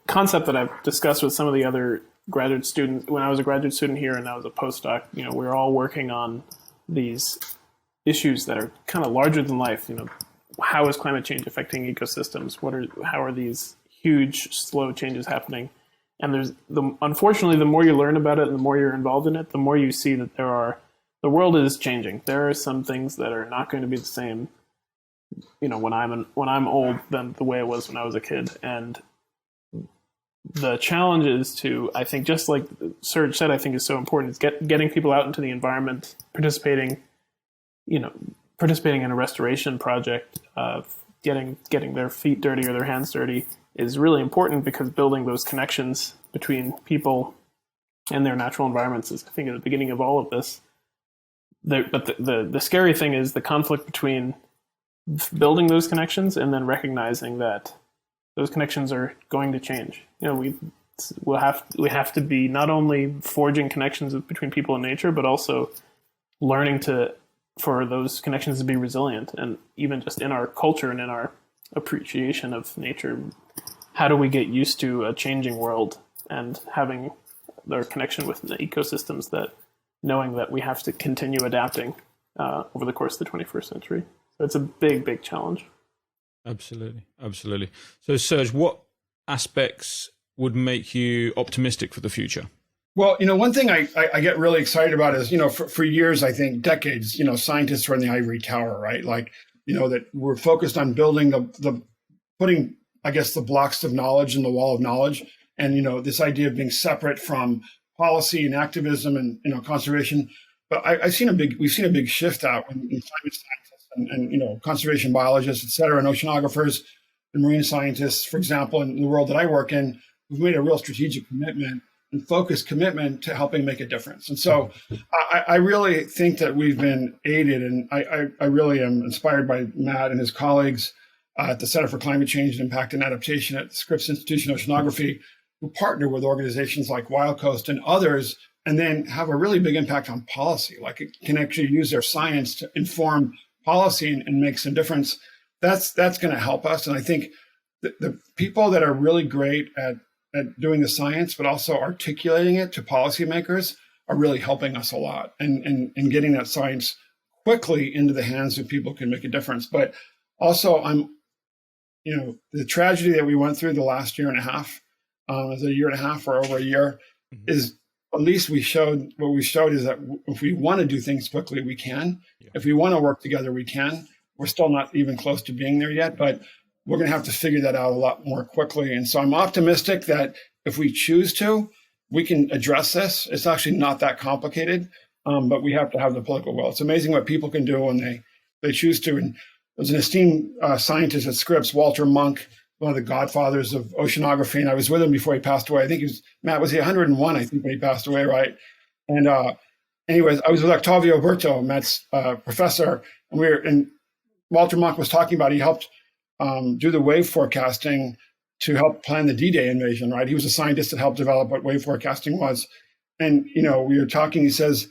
concept that I've discussed with some of the other graduate students when I was a graduate student here and I was a postdoc. We're all working on these issues that are kind of larger than life. How is climate change affecting ecosystems? How are these huge, slow changes happening? And unfortunately, the more you learn about it and the more you're involved in it, the more you see that the world is changing. There are some things that are not going to be the same, when I'm old than the way it was when I was a kid. And the challenge is to, I think, just like Serge said, I think is so important, is getting people out into the environment, participating in a restoration project, getting their feet dirty or their hands dirty is really important, because building those connections between people and their natural environments is, I think, at the beginning of all of this. But the scary thing is the conflict between building those connections and then recognizing that those connections are going to change. We have to be not only forging connections between people and nature, but also learning for those connections to be resilient. And even just in our culture and in our appreciation of nature, how do we get used to a changing world and having their connection with the ecosystems, that knowing that we have to continue adapting over the course of the 21st century. So it's a big, big challenge. Absolutely. So Serge, what aspects would make you optimistic for the future? Well, one thing I get really excited about is, for years, I think decades, scientists were in the ivory tower, right? That we're focused on building putting, I guess, the blocks of knowledge in the wall of knowledge. And, this idea of being separate from policy and activism and, conservation. But we've seen a big shift out in climate scientists and conservation biologists, et cetera, and oceanographers and marine scientists, for example, in the world that I work in, we've made a real strategic commitment and focused commitment to helping make a difference. And so I really think that we've been aided, and I really am inspired by Matt and his colleagues at the Center for Climate Change and Impact and Adaptation at the SCRIPPS Institution of Oceanography, who partner with organizations like WildCoast and others, and then have a really big impact on policy. It can actually use their science to inform policy and make some difference. That's going to help us. And I think the people that are really great at doing the science, but also articulating it to policymakers, are really helping us a lot and getting that science quickly into the hands of people who can make a difference. But also, the tragedy that we went through the last year and a half, is a year and a half or over a year, is at least what we showed is that if we want to do things quickly, we can. Yeah. If we want to work together, we can. We're still not even close to being there yet, but we're going to have to figure that out a lot more quickly. And so I'm optimistic that if we choose to, we can address this. It's actually not that complicated, but we have to have the political will. It's amazing what people can do when they choose to. And there's an esteemed scientist at SCRIPPS, Walter Munk, one of the godfathers of oceanography. And I was with him before he passed away. I think Matt, was he 101, I think, when he passed away, right? And anyways, I was with Octavio Berto, Matt's professor, and Walter Munk was talking about, he helped do the wave forecasting to help plan the D-Day invasion, right? He was a scientist that helped develop what wave forecasting was. And, we were talking, he says,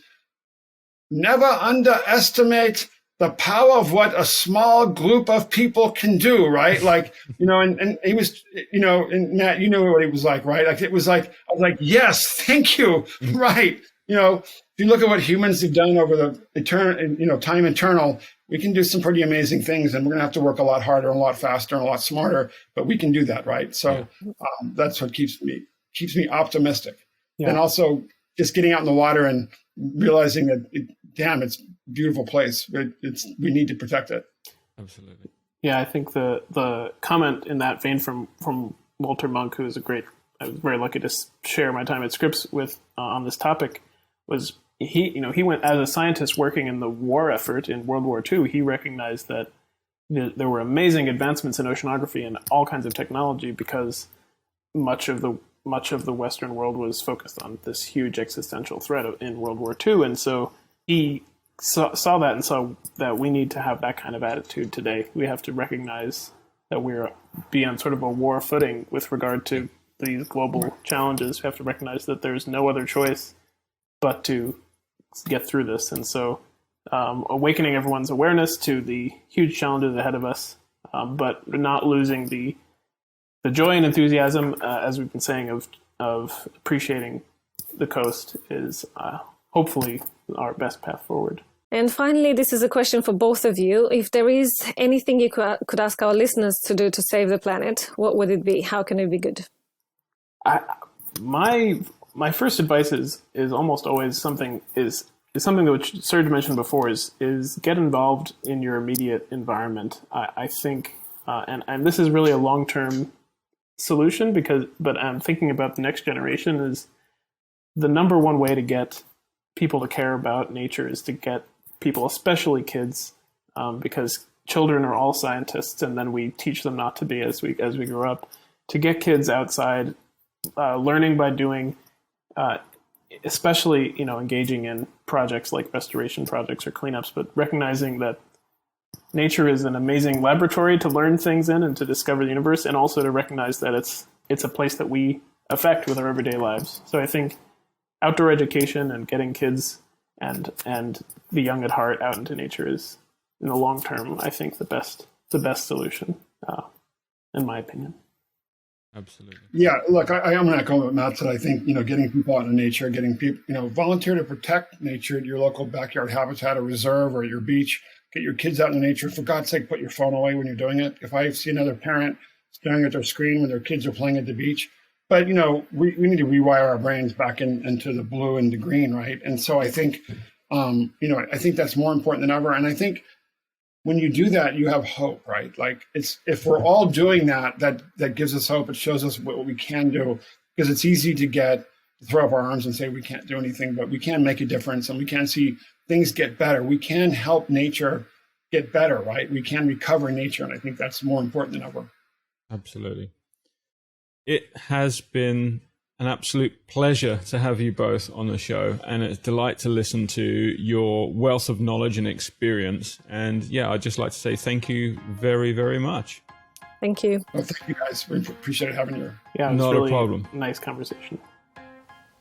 never underestimate the power of what a small group of people can do, right? And he was, and Matt, you know what it was like, right? I was like, yes, thank you, right? If you look at what humans have done over the time eternal, we can do some pretty amazing things, and we're going to have to work a lot harder, and a lot faster, and a lot smarter, but we can do that, right? So that's what keeps me optimistic. Yeah. And also just getting out in the water and realizing that, it's a beautiful place. We need to protect it. Absolutely. Yeah, I think the comment in that vein from Walter Munk, who is I was very lucky to share my time at SCRIPPS with on this topic, was he went as a scientist working in the war effort in World War II. He recognized that there were amazing advancements in oceanography and all kinds of technology because much of the Western world was focused on this huge existential threat in World War II. And so he saw that and saw that we need to have that kind of attitude today. We have to recognize that we're be on sort of a war footing with regard to these global challenges, we have to recognize that there's no other choice but to get through this. And so awakening everyone's awareness to the huge challenges ahead of us, but not losing the joy and enthusiasm, as we've been saying, of appreciating the coast is hopefully our best path forward. And finally, this is a question for both of you. If there is anything you could ask our listeners to do to save the planet, what would it be? How can it be good? My first advice is almost always something which Serge mentioned before is get involved in your immediate environment. I think, and this is really a long-term solution but I'm thinking about the next generation is the number one way to get people to care about nature is to get people, especially kids, because children are all scientists, and then we teach them not to be as we grow up. To get kids outside, learning by doing, especially engaging in projects like restoration projects or cleanups, but recognizing that nature is an amazing laboratory to learn things in and to discover the universe, and also to recognize that it's a place that we affect with our everyday lives. So I think outdoor education and getting kids and the young at heart out into nature is, in the long term, I think the best solution, in my opinion. Absolutely. Yeah, look, I'm going to echo what Matt said. I think, getting people out in nature, getting people, volunteer to protect nature at your local backyard habitat or reserve or your beach. Get your kids out in nature. For God's sake, put your phone away when you're doing it. If I see another parent staring at their screen when their kids are playing at the beach, but, we need to rewire our brains back into the blue and the green, right? And so I think, I think that's more important than ever. And I think when you do that, you have hope, right? Like if we're all doing that gives us hope. It shows us what we can do, because it's easy to throw up our arms and say we can't do anything, but we can make a difference and we can see things get better. We can help nature get better, right? We can recover nature. And I think that's more important than ever. Absolutely. It has been an absolute pleasure to have you both on the show, and it's a delight to listen to your wealth of knowledge and experience. And I'd just like to say thank you very, very much. Thank you. Well, thank you guys. We appreciate having you. Yeah, it was not really a problem. Nice conversation.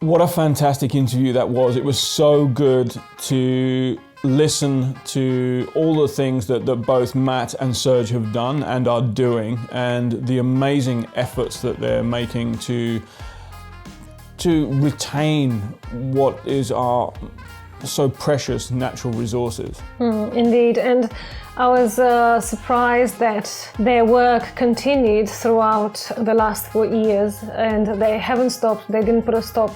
What a fantastic interview that was. It was so good to listen to all the things that both Matt and Serge have done and are doing, and the amazing efforts that they're making to retain what is our so precious natural resources. Indeed, and I was surprised that their work continued throughout the last 4 years, and they haven't stopped. They didn't put a stop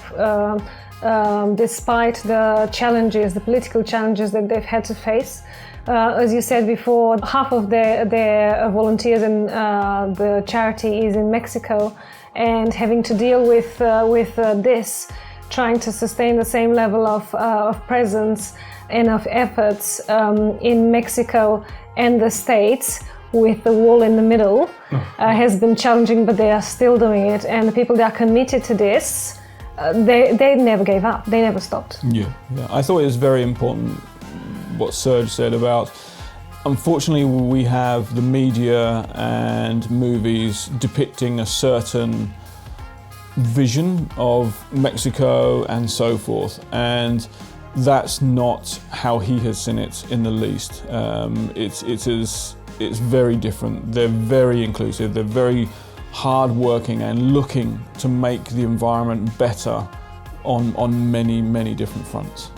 despite the challenges, the political challenges that they've had to face. As you said before, half of their volunteers in the charity is in Mexico, and having to deal with this, trying to sustain the same level of presence and of efforts in Mexico and the States with the wall in the middle has been challenging, but they are still doing it. And the people that are committed to this, they never gave up. They never stopped. Yeah. I thought it was very important what Serge said about, unfortunately, we have the media and movies depicting a certain vision of Mexico and so forth, and that's not how he has seen it in the least. It's very different. They're very inclusive. They're very hard-working and looking to make the environment better on many, many different fronts.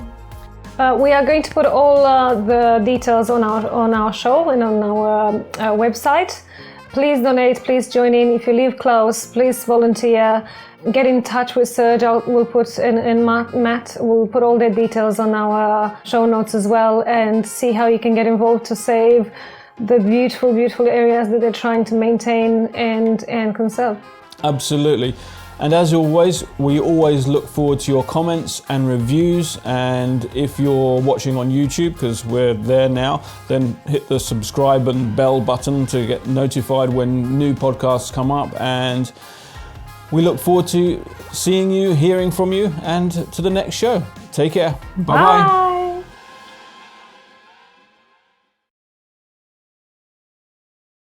We are going to put all the details on our show and on our website. Please donate, please join in. If you live close, please volunteer. Get in touch with Serge. We'll put and Matt will put all their details on our show notes as well, and see how you can get involved to save the beautiful, beautiful areas that they're trying to maintain and conserve. Absolutely. And as always, we always look forward to your comments and reviews. And if you're watching on YouTube, because we're there now, then hit the subscribe and bell button to get notified when new podcasts come up. And we look forward to seeing you, hearing from you, and to the next show. Take care. Bye-bye. Bye.